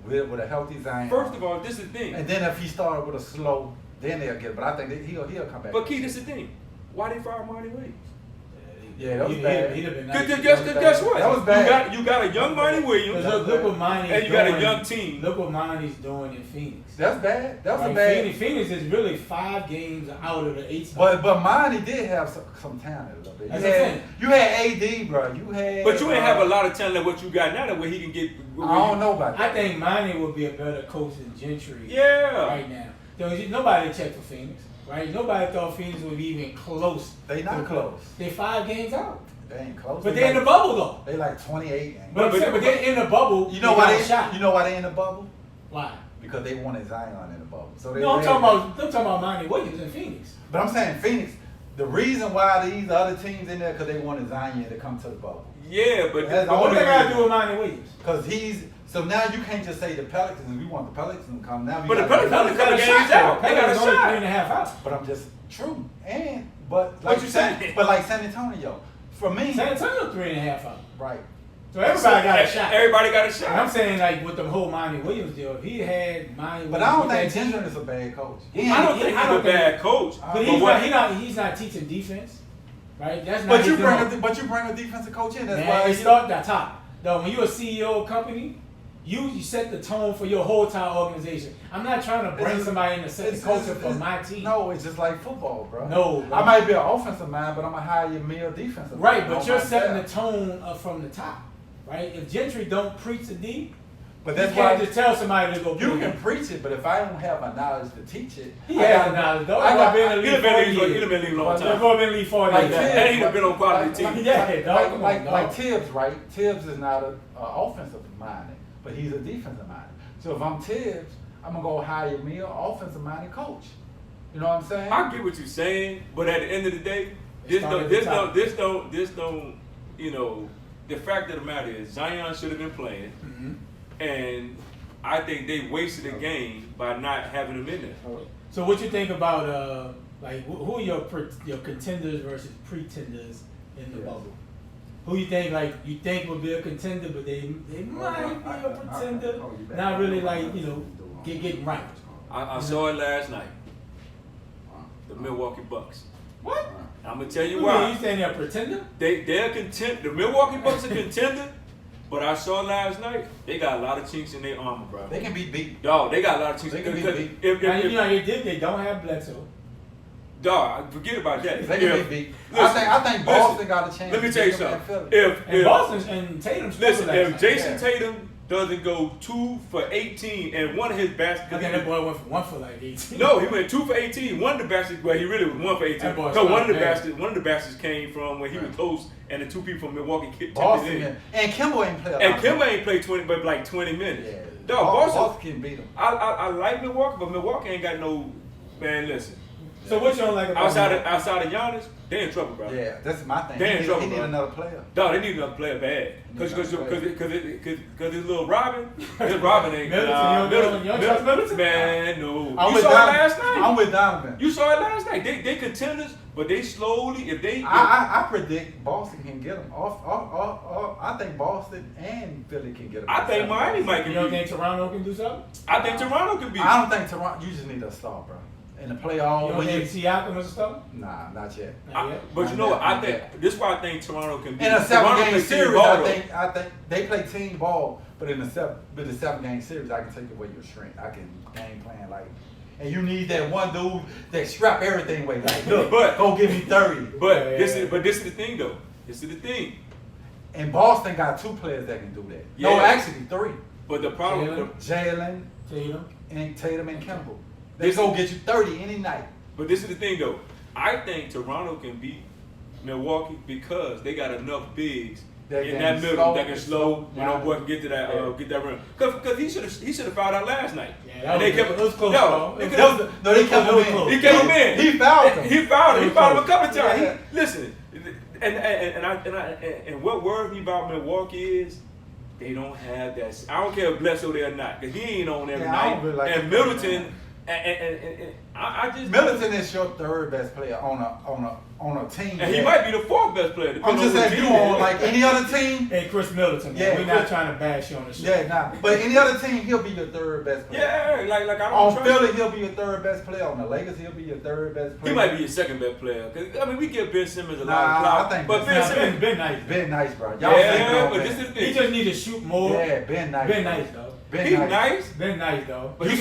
with a healthy Zion. First of all, this is the thing. and then if he started with a slow, then they'll get it. But I think that he'll come back. But Key, this is the thing. Why they fire Monty Williams? Yeah, that was bad. He'd have been Cause nice. guess what? That was bad. You got a young Monty Williams, Look what Monty's and you got doing. a young team. Look what Monty's doing in Phoenix. That's bad. That was a Right, bad. Phoenix is really 5 games out of the 8 spot. But Monty did have some talent a little bit. That's what I'm saying. You had AD, bro. You had. But you ain't have a lot of talent like what you got now, that way he can get. I don't know about that. I think Monty would be a better coach than Gentry. Yeah. Right now, nobody checked for Phoenix. Right? Nobody thought Phoenix would be even close. They not close. They 5 games out. They ain't close. But they're in the bubble though. They like 28. But they're in the bubble. You know why shot. You know why they in the bubble? Why? Because they wanted Zion in the bubble. So No, I'm talking about Monty Williams in Phoenix. But I'm saying Phoenix. The reason why these other teams in there because they wanted Zion to come to the bubble. Yeah, but That's But what only they got to reason. do with Monty Williams? Because so now you can't just say the Pelicans. We want the Pelicans to come now. But the Pelicans got a games out. They got a only shot. 3.5 out. But I'm just true. But What like you saying? But like San Antonio, for me, San Antonio 3.5 out. right. So everybody got a shot. Everybody got a shot. And I'm saying like with the whole Monty Williams deal, if he had Monty Williams. But I don't with think that team- Gendron is a bad coach. I don't think he's a bad coach. But he's not teaching defense, right? That's not. But his you deal. bring a defensive coach in. That's Man, why it starts at the top. Though when you're a CEO of a company, you set the tone for your whole entire organization. I'm not trying to bring somebody in to set the culture for my team. No, it's just like football, bro. No, bro. I might be an offensive mind, but I'm gonna hire your male defensive. Right, mind but you're on setting the myself. tone from the top, right? If Gentry don't preach the D, But you that's can't why just tell somebody to go. you play. can preach it, but if I don't have a knowledge to teach it, He I has gotta- the knowledge, though. I got- He'd have He'd been have in been the in the league a long He'd time. have been in the league 40 Like years. Tibbs, And he'd have been on quality team. Yeah, dog, come on, dog. like Tibbs, right? Tibbs is not a offensive minded, but he's a defensive minded. So if I'm Tibbs, I'm gonna go hire me an offensive minded coach. You know what I'm saying? I get what you're saying, but at the end of the day, this don't, you know, the fact of the matter is Zion should have been playing, and I think they wasted a game by not having him in there. So what you think about like who are your contenders versus pretenders in the bubble? Who you think would be a contender, but they might be a pretender, not really like getting right. I saw it last night. The Milwaukee Bucks. What? I'm gonna tell you You why. saying they're a pretender? They're content. The Milwaukee Bucks are contender, but I saw last night they got a lot of chinks in their armor, bro. They can be beat. Dog, they got a lot of chinks. They can be Because beat. Now, they don't have Bledsoe. Dog, forget about that. They can be beat. Listen, I think Boston got a chance. Let me to tell you beat them in something. Philly. And Boston and Tatum. Listen, if Jason Yeah. Tatum doesn't go 2 for 18 and one of his baskets, I think that boy went for 1 for like 18. no, he went 2 for 18. One of the baskets, well, he really was 1 for 18. That boy No, one of the stopped, baskets, came from when he was close, and the 2 people from Milwaukee tipped it Boston in. and Kimball ain't play a lot. And Kimba ain't played 20, but like 20 minutes. Yeah. Dog, Boston can beat them. I like Milwaukee, but Milwaukee ain't got no man. Listen, So what you don't like about outside of Giannis, they in trouble, bro. Yeah, that's my thing. They in trouble, he need bro. another player. Dog, they need another player bad. Because his little Robin, his Robin ain't Middleton, you don't trust Middleton? Man, no. I'm You with saw it Donovan. last night. I'm with Donovan. You saw it last night. They contenders, but they slowly, if they. I predict Boston can get them off. I think Boston and Philly can get them. I think Miami might You don't can think Toronto can do something? I think Toronto can beat. I don't think Toronto. You just need a star, bro. In the You playoffs, don't when you think Siakam is a star? nah, not yet. Not yet. But you know what? Not I think yet. this is why I think Toronto can beat. In a Toronto 7-game play team series, ball, I though. think they play team ball, but in a 7-game series, I can take away your strength. I can game plan like, and you need that one dude that strap everything away. Like, look, But- go give me 30. But Yeah, this yeah. is the thing though. This is the thing. And Boston got 2 players that can do that. Yeah. No, actually 3. But the problem, Jalen. Jalen and Tatum and Kimball. They This- go get you 30 any night. but this is the thing though. I think Toronto can beat Milwaukee because they got enough bigs That in can that middle slow- that can slow when Yeah. no boy can get to that get that run. Because he should have fouled out last night. Yeah, And it was close, Yo, bro. they It could've- was- No, they kept him in. close. He came in. He fouled him. He fouled him. He fouled him a couple Yeah. times. Listen, and what worries me about Milwaukee is they don't have that. I don't care if Bledsoe there or not, because he ain't on every Yeah, I night. don't really like and him. Middleton, And I just Middleton is your third best player on a team. and he might be the fourth best player. I'm just saying, if you on like any other team. Hey, Chris Middleton, man. Yeah, We're not trying to bash you on the show. Yeah, nah. But any other team, he'll be your third best player. Yeah, like I don't On trust Philly, he'll be your third best player. On the Lakers, he'll be your third best player. He might be your second best player. 'Cause, I mean, we give Ben Simmons a lot Nah, of clout. I think but Ben Ben Nah, Simmons, Ben nice. Ben nice, bro. Y'all yeah, sleeping on but Ben. this is the He thing. just need to shoot more. Yeah, Ben nice. Ben bro. nice, though. Ben He nice, Ben nice, though. but You he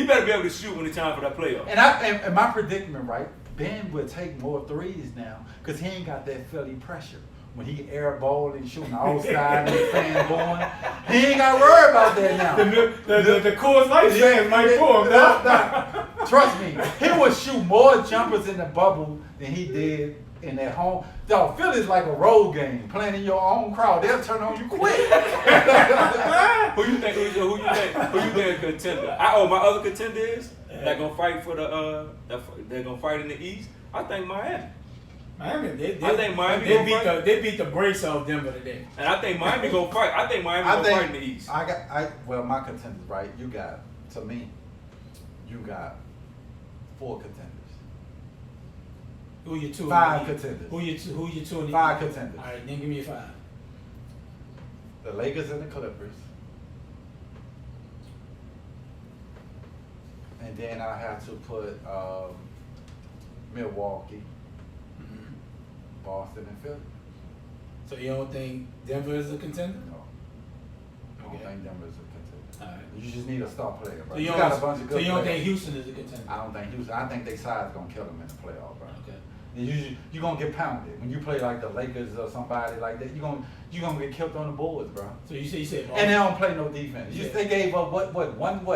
better be able to shoot when it's time for that playoff. And my predicament, right? Ben will take more threes now because he ain't got that Philly pressure. When he airball and shooting outside and the fan going, he ain't got to worry about that now. The Coors Light fans might pull him down. Nah. Trust me, he would shoot more jumpers in the bubble than he did in that home. Dog, Philly's like a road game, playing in your own crowd. They'll turn on you quick. Who you think a contender? My other contender is that gonna fight for they're gonna fight in the East. I think Miami. Miami, I think Miami they beat the brace off Denver today. And I think Miami gonna fight. I think Miami gonna fight in the East. Well, my contenders, right? You got 4 contenders. Who you two? 5 contenders. Who you two? In the 5 East? contenders. All right, then give me a 5. The Lakers and the Clippers. And then I have to put Milwaukee, Mm-hmm. Boston, and Philly. So you don't think Denver is a contender? No. I don't Okay. think Denver's a contender. All right. You just need a star player, bro. So you, got a bunch of good so you don't players. think Houston is a contender? I don't think Houston. I think their size gonna kill them in the playoff, bro. Okay. You're gonna get pounded when you play like the Lakers or somebody like that. You're gonna get killed on the boards, bro. So you said And they don't play no defense. Yeah. They gave up what?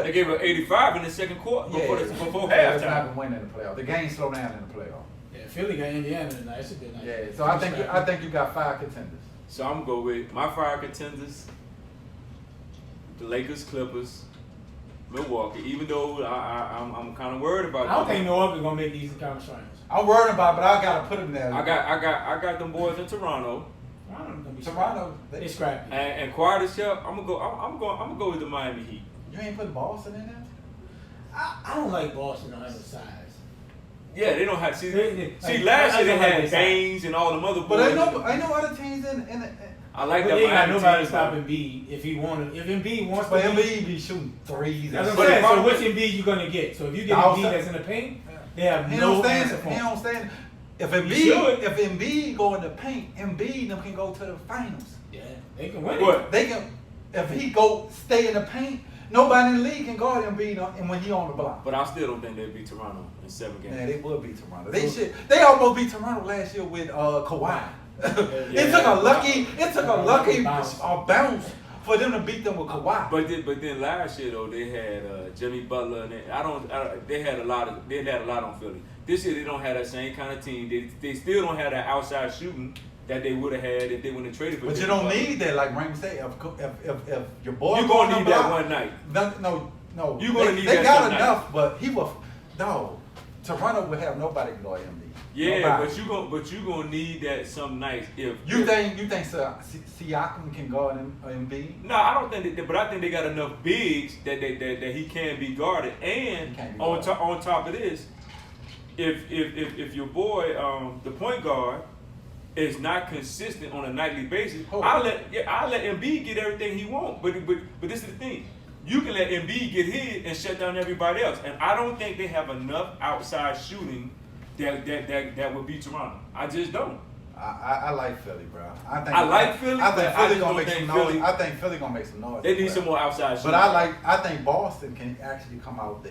They gave up 85 in the second quarter before It's halftime. not gonna win in the playoff. The game slow down in the playoff. Yeah, Philly got Indiana tonight. It's a good night. Yeah, so I think you got 5 contenders. So I'm gonna go with my 5 contenders: the Lakers, Clippers, Milwaukee. Even though I'm kind of worried about. I don't think Milwaukee's gonna make these conference finals. I'm worried about it, but I gotta put them there. I got them boys in Toronto. Toronto. They scrappy. And quiet as hell, I'm gonna go with the Miami Heat. You ain't putting Boston in there? I don't like Boston on the size. Yeah, they don't have. See, Like, last year they I don't had like Baines and all them other boys. But ain't no other teams in I like But that they ain't got Miami nobody team, to stop bro. Embiid if he wanted. If Embiid wants to But be, Embiid be shooting threes. that's and what I'm saying. shit. So which Embiid you gonna get? So if you get The Embiid outside- that's in the paint, they have He no don't stand. answer for He him. don't stand. If should. Embiid go in the paint, Embiid them can go to the finals. Yeah, they can win What? it. They can. If he stay in the paint, nobody in the league can guard Embiid and when he on the block. But I still don't think they'd beat Toronto in 7 games. Man, they will beat Toronto. They almost beat Toronto last year with Kawhi. It took a lucky bounce for them to beat them with Kawhi. But then last year though they had Jimmy Butler and they had a lot on Philly. This year they don't have that same kind of team. They still don't have that outside shooting that they would have had if they wouldn't have traded for. But you Jimmy don't Butler. need that, like Raymond said. If your boy You're going gonna on need the that block, one night. No. You're gonna need they that got some enough, but he was Toronto would have nobody can guard Embiid. Yeah, Nobody. but you gonna need that some nights if You think Siakam can guard Embiid? No, I don't think that, but I think they got enough bigs that he can be guarded. And He can be on guarded. top of this, if your boy the point guard is not consistent on a nightly basis, Oh. I'll let Embiid get everything he wants. But this is the thing. You can let Embiid get his and shut down everybody else. And I don't think they have enough outside shooting that would beat Toronto. I just don't. I like Philly, bro. I like Philly, I think but I Philly just gonna don't make think some noise. Philly- I think Philly gonna make some noise. They need bro. some more outside shooting. But I think Boston can actually come out the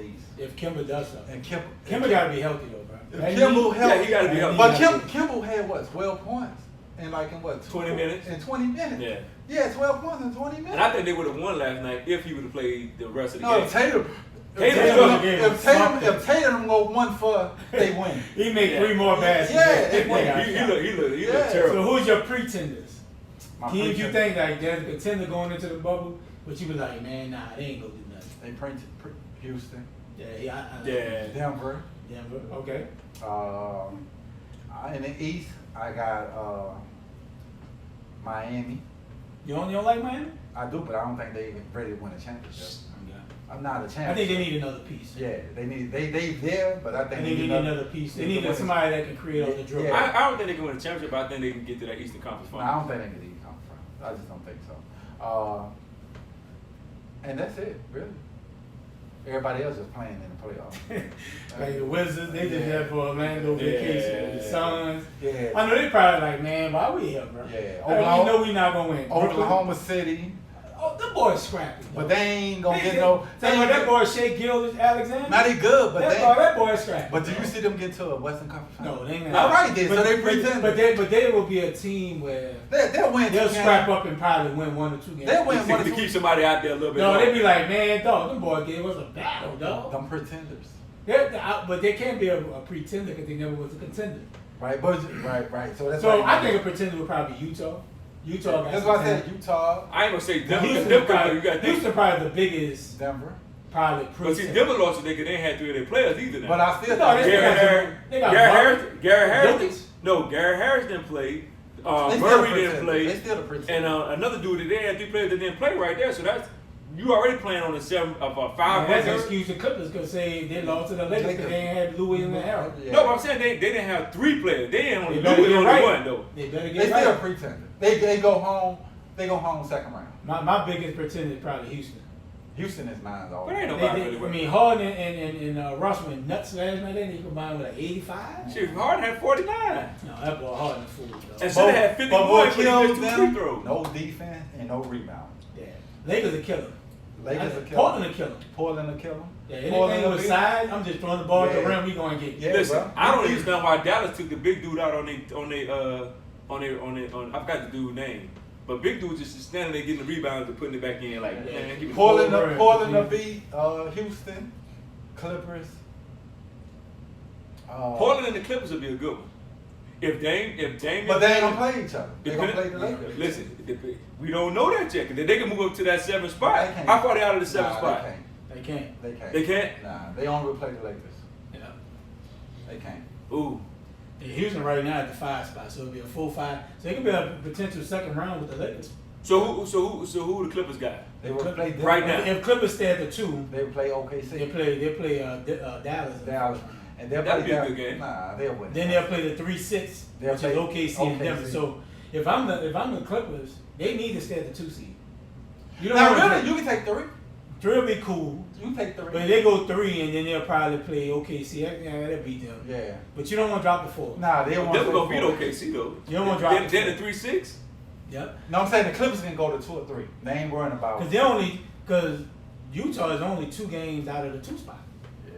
East. If Kimber does something. And Kimber gotta be healthy though, bro. If Kimball Yeah, he gotta be healthy. healthy. But Kimball had what, 12 points? In 20 minutes? In 20 minutes. Yeah. Yeah, 12 points in 20 minutes. And I think they would have won last night if he would have played the rest of the No, game. if Tatum Tatum if Tatum go 1 for, they win. He made Yeah. 3 more baskets. Yeah, they He win. got He shot. look Yeah. terrible. So who's your pretenders? My Teams you pretenders. think like there's a contender going into the bubble, but you be like, man, nah, they ain't gonna do nothing. They printed Houston, Yeah, I Yeah. Denver. Denver, okay. In the East, I got Miami. You don't like Miami? I do, but I don't think they ready to win a championship. I'm not a champion. I think they need another piece. Yeah, they there, but I think They need another piece. They need somebody that can create off the dribble. Yeah. I don't think they can win a championship, but I think they can get to that Eastern Conference No, final. I don't think they can even come from. I just don't think so. And that's it, really. Everybody else is playing in the playoffs. Like the Wizards, they just Yeah. there for Orlando vacation. The Suns. Yeah. I know they probably like, man, why we here, bro? Yeah. Like, we know we not gonna win. Oklahoma City. Oh, the boys scrappy. But they ain't gonna get no. Tell me that boy Shea Gilgeous-Alexander. Not they good, but that boy scrappy. But do you see them get to a Western Conference final? No, they ain't. All right, then. So they pretend. But they will be a team where They'll win. they'll scrap up and probably win 1 or 2 games. They'll win one or To two. keep somebody out there a little bit. No, longer. they be like, man, dog, them boy gave us a battle, dog. Them pretenders. But they can't be a pretender because they never was a contender. Right, but right. So that's So why I think a pretender would probably be Utah. Utah. that's why I said Utah, I ain't gonna say Denver. Houston probably the biggest, Denver. But probably see, pretender. Denver lost they ain't had 3 of their players either. Now. But I still No, think they got Garrett Jokic. Harris. No, Garrett Harris didn't play. they still Murray a didn't pretender. play. They still a pretender. And another dude that they had 3 players that didn't play right there. So that's you already playing on a 5 That's an record. excuse the Clippers could say they lost to the Lakers because they ain't had Lou Williams and Harold. Yeah. No, but I'm saying they didn't have 3 players. They ain't only They better Lou get only right. one though. They better They get still a right. pretender. They go home. They go home second round. My biggest pretender is probably Houston. Houston is mine though. But ain't nobody really I winning. mean, Harden and Russ went nuts last night. They combined with like 85. Shit, Harden had 49. No, that boy Harden a fool, though. And should have had 51 what but he kills missed 2 free them? throws. No defense and no rebound. Yeah, Lakers a killer. Lakers a killer. Portland a killer. Portland a killer. Yeah, anything with size, I'm just throwing the ball at the Yeah. rim. We gonna get. Yeah, Listen, bro. I don't understand why Dallas took the big dude out on I forgot the dude's name. But big dude just standing there getting the rebounds and putting it back in like, Yeah. man, give me Portland Portland to beat Houston, Clippers. Portland and the Clippers would be a good one. If Damian, But they ain't gonna play each other. They gonna Depending- play the Lakers. Listen, we don't know that yet. 'Cause they can move up to that 7th spot. They can't. How far they out of the 7th Nah, spot? They can't. They can't. They can't? Nah, they only play the Lakers. You know. They can't. Ooh. And Houston right now at the 5 spot, so it'll be a 4-5. So it could be a potential second round with the Lakers. So who the Clippers got? They will play Denver. Right now. If Clippers stay at the 2, They will play OKC. they play Dallas. Dallas. And they'll That'd play be a Dallas. good game. Nah, they'll win. Then they'll play the 3-6, They'll which play is OKC and Denver. OKC. So if I'm the Clippers, they need to stay at the 2 seed. You don't Now, wanna really, play- you can take 3. 3 will be cool, You can take 3. but if they go 3 and then they'll probably play OKC. They'll beat them. Yeah. But you don't want to drop the 4. Nah, they want Denver gonna beat OKC though. You don't wanna drop Then the the 3-6. Yep. No, I'm saying the Clippers can go to 2 or 3. They ain't worrying about. Because Utah is only 2 games out of the 2 spot. Yeah.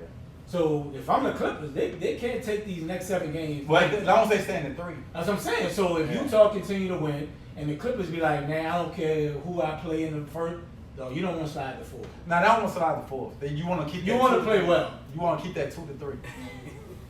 So if I'm the Clippers, they can't take these next 7 games. Well, as long as they stay in the 3. That's what I'm saying. So if Yeah. Utah continue to win and the Clippers be like, man, I don't care who I play in the first, no, you don't want to slide the 4. Now, they don't want to slide the 4th. You want to keep. You that want to 2 play well. You want to keep that 2 to 3.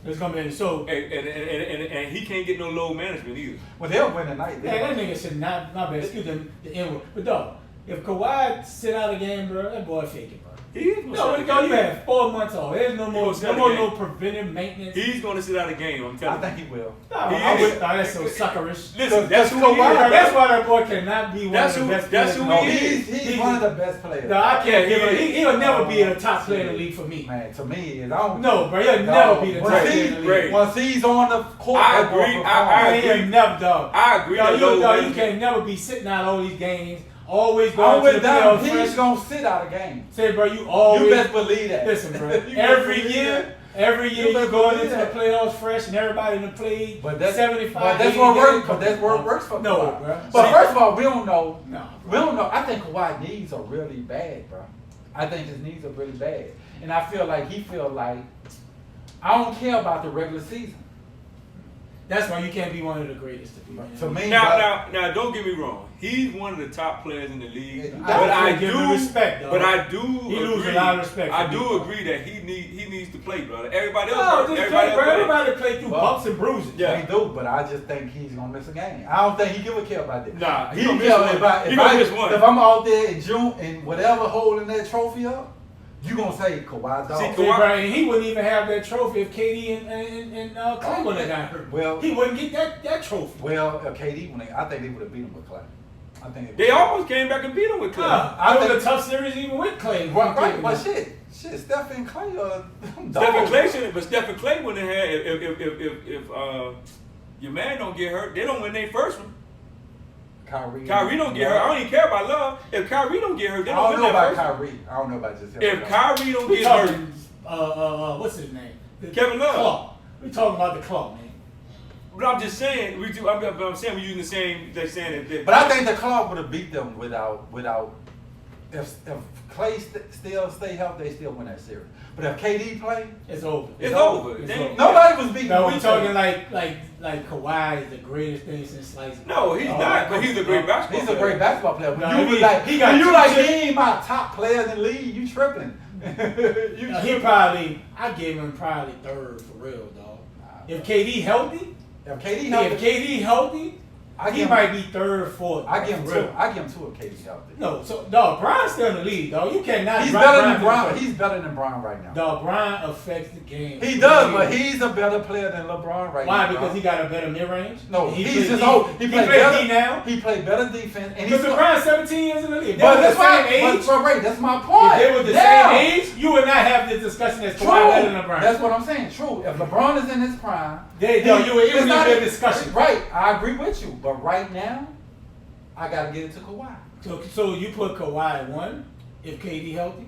It's gonna be so. And he can't get no load management either. Well, they'll win tonight. Man, that nigga should not be excuse the N-word. But dog, if Kawhi sit out a game, bro, that boy faking, bro. He is gonna sit No, out you the game. have 4 months off. There's no more, gonna sit out no the more, game. preventive maintenance. He's gonna sit out a game. I'm telling I you. think he will. No, He I is. would, that's so suckerish. Listen, that's who he Kawhi- is. That's why that boy cannot be one That's of the who- best that's players. who No, he is. he's one of the best players. No, I can't Yeah, give him. he is. He'll never be a top player in the league for me. Man, to me, I don't. No, bro, he'll Dog, never be the top once player he- in the league. Great. Once he's on the court, I that boy agree. performs. I He'll agree. never, dog. I agree Yo, that you, load dog, you management- can never be sitting out all these games. Always I'm going to with the them. playoffs He's fresh. gonna sit out a game. Say, bro, you always. You best believe that. Listen, bro. You best every believe year, that. you better going believe into the that. playoffs fresh, and everybody in the play. But that's 75. But that's 80 what works. games. But that's what works for No, Kawhi. bro. But See- first of all, we don't know. No, We don't know. I think Kawhi needs are really bad, bro. I think his needs are really bad, and I feel like he feel like I don't care about the regular season. That's why you can't be one of the greatest to be. man. To me, Now, don't get me wrong. He's one of the top players in the league. Yeah, But I give him do respect, though. But I do He agree. loses a lot of respect I from do me. agree that he needs to play, brother. Everybody else, No, just play, everybody bro. else play. Everybody play through Well, bumps and bruises. Yeah. They do, but I just think he's gonna miss a game. I don't think he give a care about that. Nah, he he gonna miss care one. He gonna miss one. If I'm out there in June and whatever holding that trophy up, you gonna say Kawhi dog. See, See, bro, and he wouldn't even have that trophy if KD and Clay would have got hurt. Well- he wouldn't get that trophy. Well, KD, I think they would have beat him with Clay. I think They almost came back and beat them with Clay. I was a tough series even with Clay. Right, but shit, Steph and Clay are Steph and Clay wouldn't have had if your man don't get hurt, they don't win their first one. Kyrie don't get hurt. I don't even care about Love. If Kyrie don't get hurt, they don't win that first one. I don't know about just him. If Kyrie don't get hurt, what's his name? Kevin Love. Claw. We talking about the Claw, man. But I'm just saying, I'm saying we're using the same. They're saying that. But I think the Claw would have beat them without. If Clay still stay healthy, they still win that series. But if KD play, it's over. Nobody was beating. No, we're talking like Kawhi is the greatest thing since sliced. No, he's not. But he's a great basketball player. He's a great basketball player. No, he ain't my top player in the league. You tripping? I gave him probably third for real, dog. If KD healthy, he might be third, fourth. I give him two. I give him two if KD healthy. No, so dog, Bron's still in the league, dog. You cannot. He's better than Bron. He's better than Bron right now. Dog, Bron affects the game. He does, but he's a better player than LeBron right now. Why? Because he got a better mid range. No, he played better now. He played better defense. And because LeBron's 17 years in the league. But that's that's my point. If they were the same age, you would not have this discussion as to why better than LeBron. That's what I'm saying. True. If LeBron is in his prime, it would be a discussion. Right. I agree with you. But right now, I gotta get it to Kawhi. So you put Kawhi at 1 if KD healthy?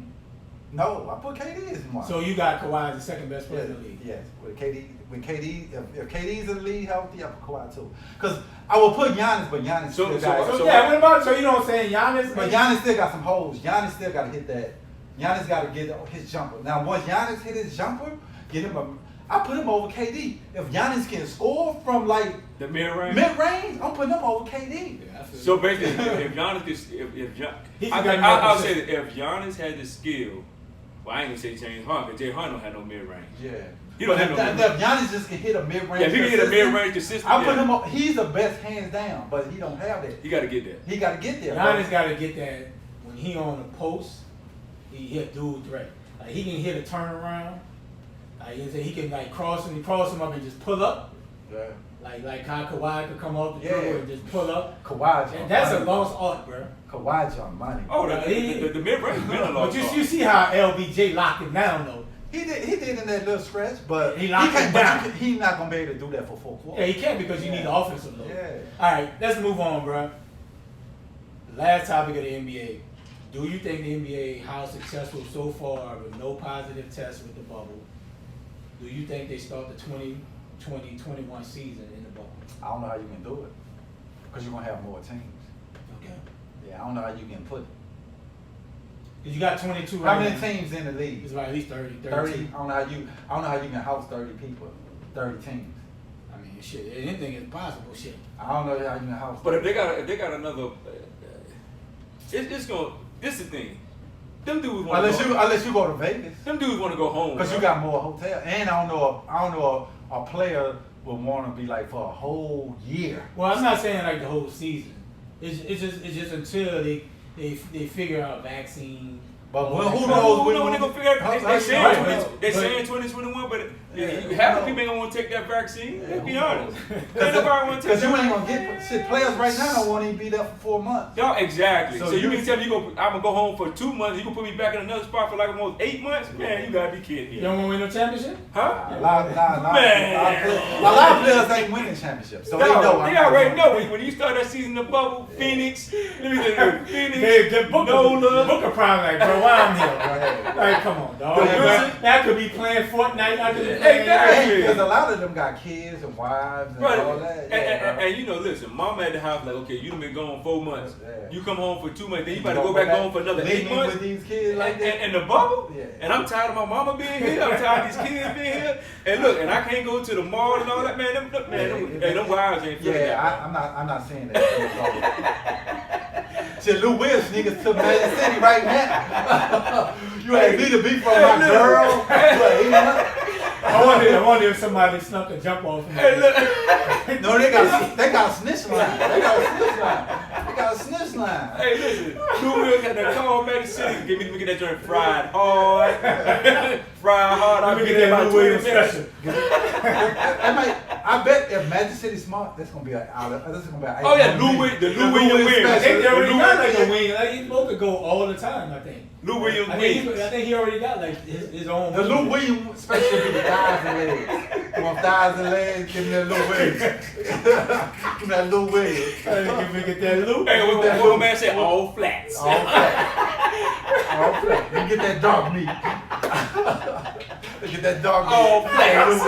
No, I put KD as 1. So you got Kawhi as the second best player in the league? Yes. If KD's in the league healthy, I put Kawhi too. Because I will put Giannis, but Giannis what about, so you know what I'm saying, Giannis? But Giannis still got some holes. Giannis still got to hit that. Giannis got to get his jumper. Now, once Giannis hit his jumper, I put him over KD. If Giannis can score from like the mid range, I'm putting him over KD. Yeah, so basically, if Giannis I'll say that if Giannis had the skill, well, I ain't gonna say James Harden, because James Harden don't have no mid range. Yeah. He don't have no mid range. If Giannis just can hit a mid range, if he can hit a mid range consistent, I put him up. He's the best hands down, but he don't have that. He got to get there. He got to get there. Giannis got to get that when he on the post. He hit dude threat. Like he can hit a turnaround. Like he can cross him up and just pull up. Yeah. Like how Kawhi could come off the dribble and just pull up. Kawhi, that's a lost art, bro. Kawhi jump money. Oh, the mid range been a lost art. But you see how LBJ locked him down though. He did in that little stretch, but he locked him down. He's not gonna be able to do that for 4 quarters. Yeah, he can't because you need the offensive load. Yeah. All right, let's move on, bro. Last topic of the NBA. Do you think the NBA, how successful so far with no positive tests with the bubble? Do you think they start the 2020-21 season in the bubble? I don't know how you can do it because you're gonna have more teams. Okay. Yeah, I don't know how you can put it. Cause you got 22 right now. How many now. Teams in the league? It's about at least 30. 30. I don't know how you can house 30 people, 30 teams. I mean, shit, anything is possible. Shit. I don't know how you can house. But if they got another, it's gonna. This is the thing. Them dudes want unless you go to Vegas. Them dudes want to go home because you got more hotel. And I don't know a player would want to be like for a whole year. Well, I'm not saying like the whole season. It's just until they figure out vaccine. But who knows when they gonna figure out? They saying 2021, but half the people ain't gonna want to take that vaccine. Let's be honest. Ain't nobody want to take that. Because you ain't gonna get shit. Players right now don't want to be there for 4 months. No, exactly. So you mean tell me I'm gonna go home for 2 months? You gonna put me back in another spot for like almost 8 months? Man, you gotta be kidding me. You don't want to win no championship? Huh? A lot of players ain't winning championships, so they know. They already know when you start that season in the bubble. Phoenix, Nola. Booker probably like, bro, why I'm here? Like, come on, dog. That could be playing Fortnite. I could be playing. Exactly. Because a lot of them got kids and wives and all that. And you know, listen, mama at the house like, okay, you done been gone 4 months. Yeah. You come home for 2 months, then you about to go back home for another 8 months. With these kids like that. And the bubble. Yeah. And I'm tired of my mama being here. I'm tired of these kids being here. And look, and I can't go to the mall and all that. Man, them wives ain't feeling that. I'm not saying that. Shit, Lou Wills niggas to Magic City right now. You ain't need to be from my girl. I wonder if somebody snuck a jump off. No, they got a snitch line. They got a snitch line. Hey, listen, Lou Wills had to call Magic City to get that joint fried hard. Fried hard. I'm gonna get that Lou Wills special. I bet if Magic City Smart, that's gonna be an Oh yeah, Lou Williams wing. I think they already got like Lou a wing. Like he's supposed to go all the time. I think. Lou Williams I wing. think he already got like his own. The wing. Lou Williams special be the thighs and legs. You want thighs and legs? Give me that Lou Williams. Give me that Lou Williams. Can we get that Lou? Hey, what my man said? All flats. All flat. All flat. You get that dog meat. Get that dog meat. All flats.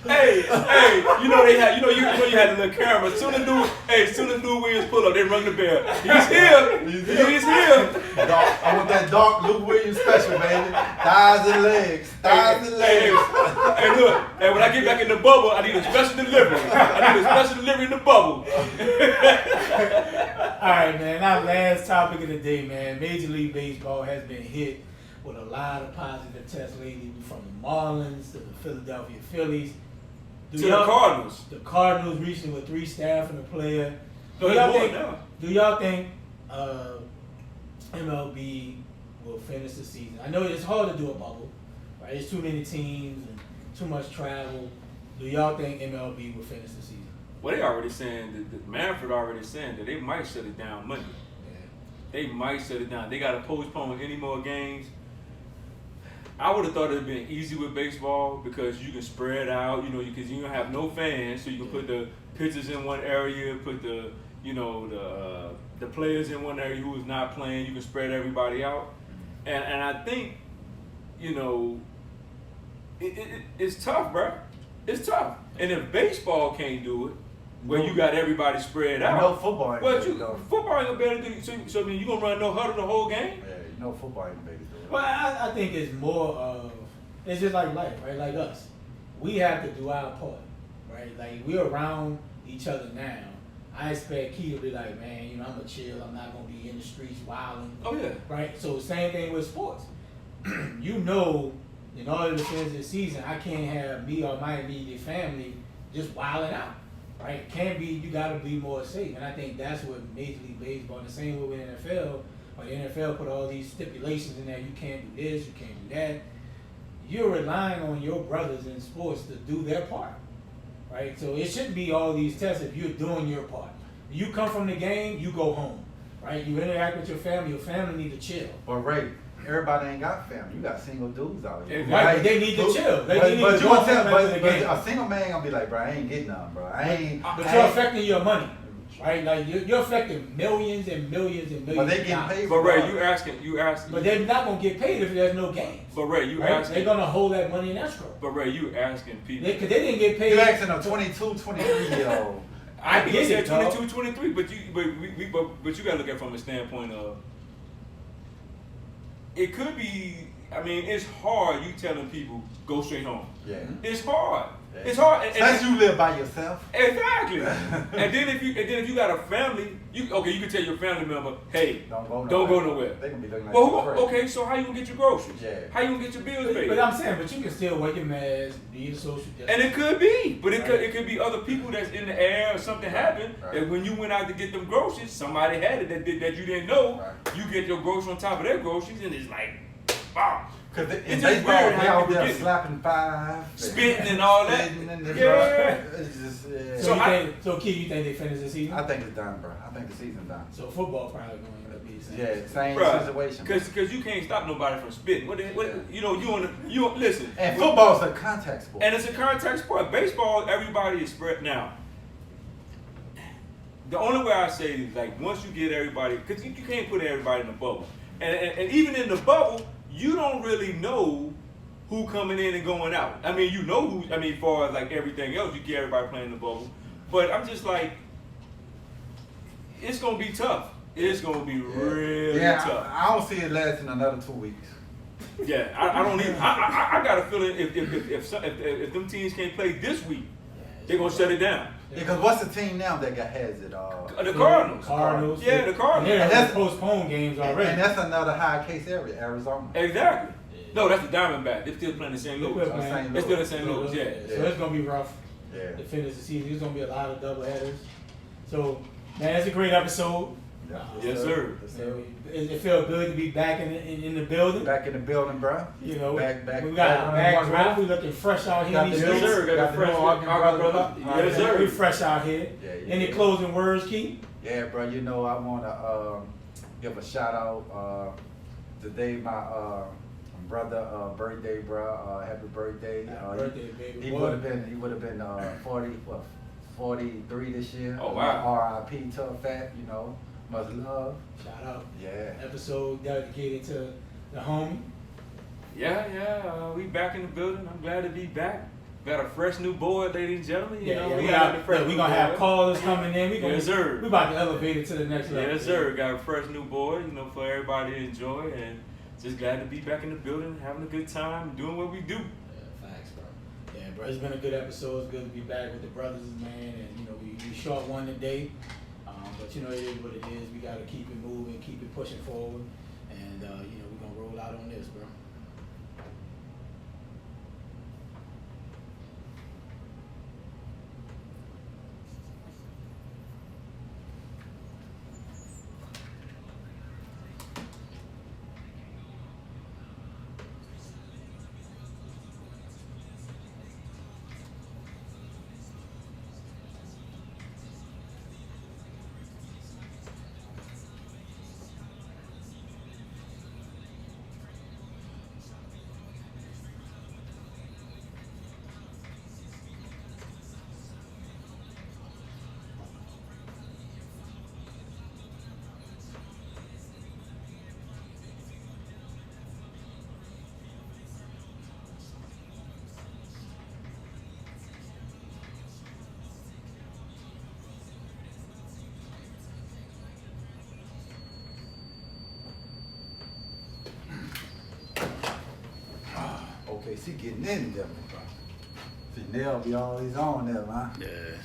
Hey, you know they had, you had the little camera. Soon as Lou Williams pull up, they rung the bell. He's here. He's here. I want that dark Lou Williams special, baby. Thighs and legs. Thighs and legs. Hey, look. And when I get back in the bubble, I need a special delivery. I need a special delivery in the bubble. All right, man. Our last topic of the day, man. Major League Baseball has been hit with a lot of positive tests lately, from the Marlins to the Philadelphia Phillies. To the Cardinals. The Cardinals recently with 3 staff and a player. No, Do y'all think MLB will finish the season? I know it's hard to do a bubble, right? There's too many teams and too much travel. Do y'all think MLB will finish the season? Well, they already saying that Manfred already saying that they might shut it down Monday. Yeah. They might shut it down. They got to postpone any more games. I would have thought it would have been easy with baseball because you can spread out, because you don't have no fans, so you can put the pitchers in one area, put the players in one area who is not playing. You can spread everybody out, and I think, it's tough, bro. It's tough. And if baseball can't do it, where you got everybody spread out, football ain't football ain't gonna be able to do it. So I mean, you gonna run no huddle the whole game? Yeah, football ain't gonna be able to do it. Well, I think it's more of, it's just like life, right? Like us. We have to do our part, right? Like, we're around each other now. I expect Key to be like, man, I'm going to chill. I'm not going to be in the streets wilding. Oh, yeah. Right? So, same thing with sports. In order to finish this season, I can't have me or my immediate family just wilding out, right? Can't be, you got to be more safe. And I think that's what Major League Baseball, the same way with NFL, the NFL put all these stipulations in there. You can't do this, you can't do that. You're relying on your brothers in sports to do their part, right? So it shouldn't be all these tests if you're doing your part. You come from the game, you go home, right? You interact with your family need to chill. But Ray, everybody ain't got family. You got single dudes out here. Right, but they need to chill. But a single man gonna be like, bro, I ain't getting none, bro. But you're affecting your money. Right, like you're affecting millions and millions and millions. But they getting paid. But Ray, you asking. But they're not gonna get paid if there's no games. But Ray, asking. They're gonna hold that money in escrow. But Ray, you asking people. Because they didn't get paid. You asking a 22, 23-year-old. I get it, 22, 23. But you gotta look at it from a standpoint of. It could be. I mean, it's hard. You telling people go straight home. Yeah. It's hard. It's hard. Unless you live by yourself. Exactly. and then if you got a family, you can tell your family member, hey, don't go nowhere. They can be looking like okay, so how you gonna get your groceries? Yeah. How you gonna get your bills paid? But I'm saying, but you can still wear your mask, be the social distance. And it could be, but it could be other people that's in the air or something happened. That when you went out to get them groceries, somebody had it that you didn't know. Right. You get your groceries on top of their groceries, and it's like, wow. Because it's just weird how people get slapping five, spitting and all that. It's just, yeah. So Key, you think they finish the season? I think it's done, bro. I think the season's done. So football probably going to end up being the same situation. Because you can't stop nobody from spitting. You listen. And football's a contact sport. And it's a contact sport. Baseball, everybody is spread now. The only way I say is like once you get everybody, because you can't put everybody in the bubble, and even in the bubble. You don't really know who coming in and going out. I mean, as far as like everything else, you get everybody playing the bubble. But I'm just like, it's going to be tough. It's going to be really tough. I don't see it lasting another 2 weeks. Yeah, I don't even. I got a feeling if them teams can't play this week, they're going to shut it down. Because what's the team now that has it? The Cardinals. Yeah, the Cardinals. And that's postponed games already. And that's another high case area, Arizona. Exactly. No, that's the Diamondbacks. They're still playing in St. Louis. They're still in St. Louis, yeah. So it's going to be rough to finish the season. There's going to be a lot of doubleheaders. So, man, it's a great episode. Yes, sir. Man, it feel good to be back in the building. Back in the building, bro. You know, back. we got our back bag dropped. We looking fresh out here in these Yes, streets. sir. Got the fresh brother. Yes, sir. We fresh out here. Yeah, Any closing words, Keith? Yeah, bro. You know, I wanna give a shout out today my brother birthday, bro. Happy birthday. Happy birthday, baby. He would have been 43 this year. Oh, wow. R.I.P. Tough Fat. You know, much love. Shout out. Yeah. Episode dedicated to the homie. Yeah. We back in the building. I'm glad to be back. Got a fresh new board, ladies and gentlemen. You know, We gonna have callers coming in. Yes, sir. We about to elevate it to the next level. Yes, sir. Got a fresh new board, you know, for everybody to enjoy, and just glad to be back in the building, having a good time, doing what we do. Yeah, facts, bro. Yeah, bro. It's been a good episode. It's good to be back with the brothers, man. And you know, we short one today, but you know, it is what it is. We gotta keep it moving, keep it pushing forward, and you know, we're gonna roll out on this, bro. Okay, she getting in there, bro. See, Nell be always on there, man. Yeah.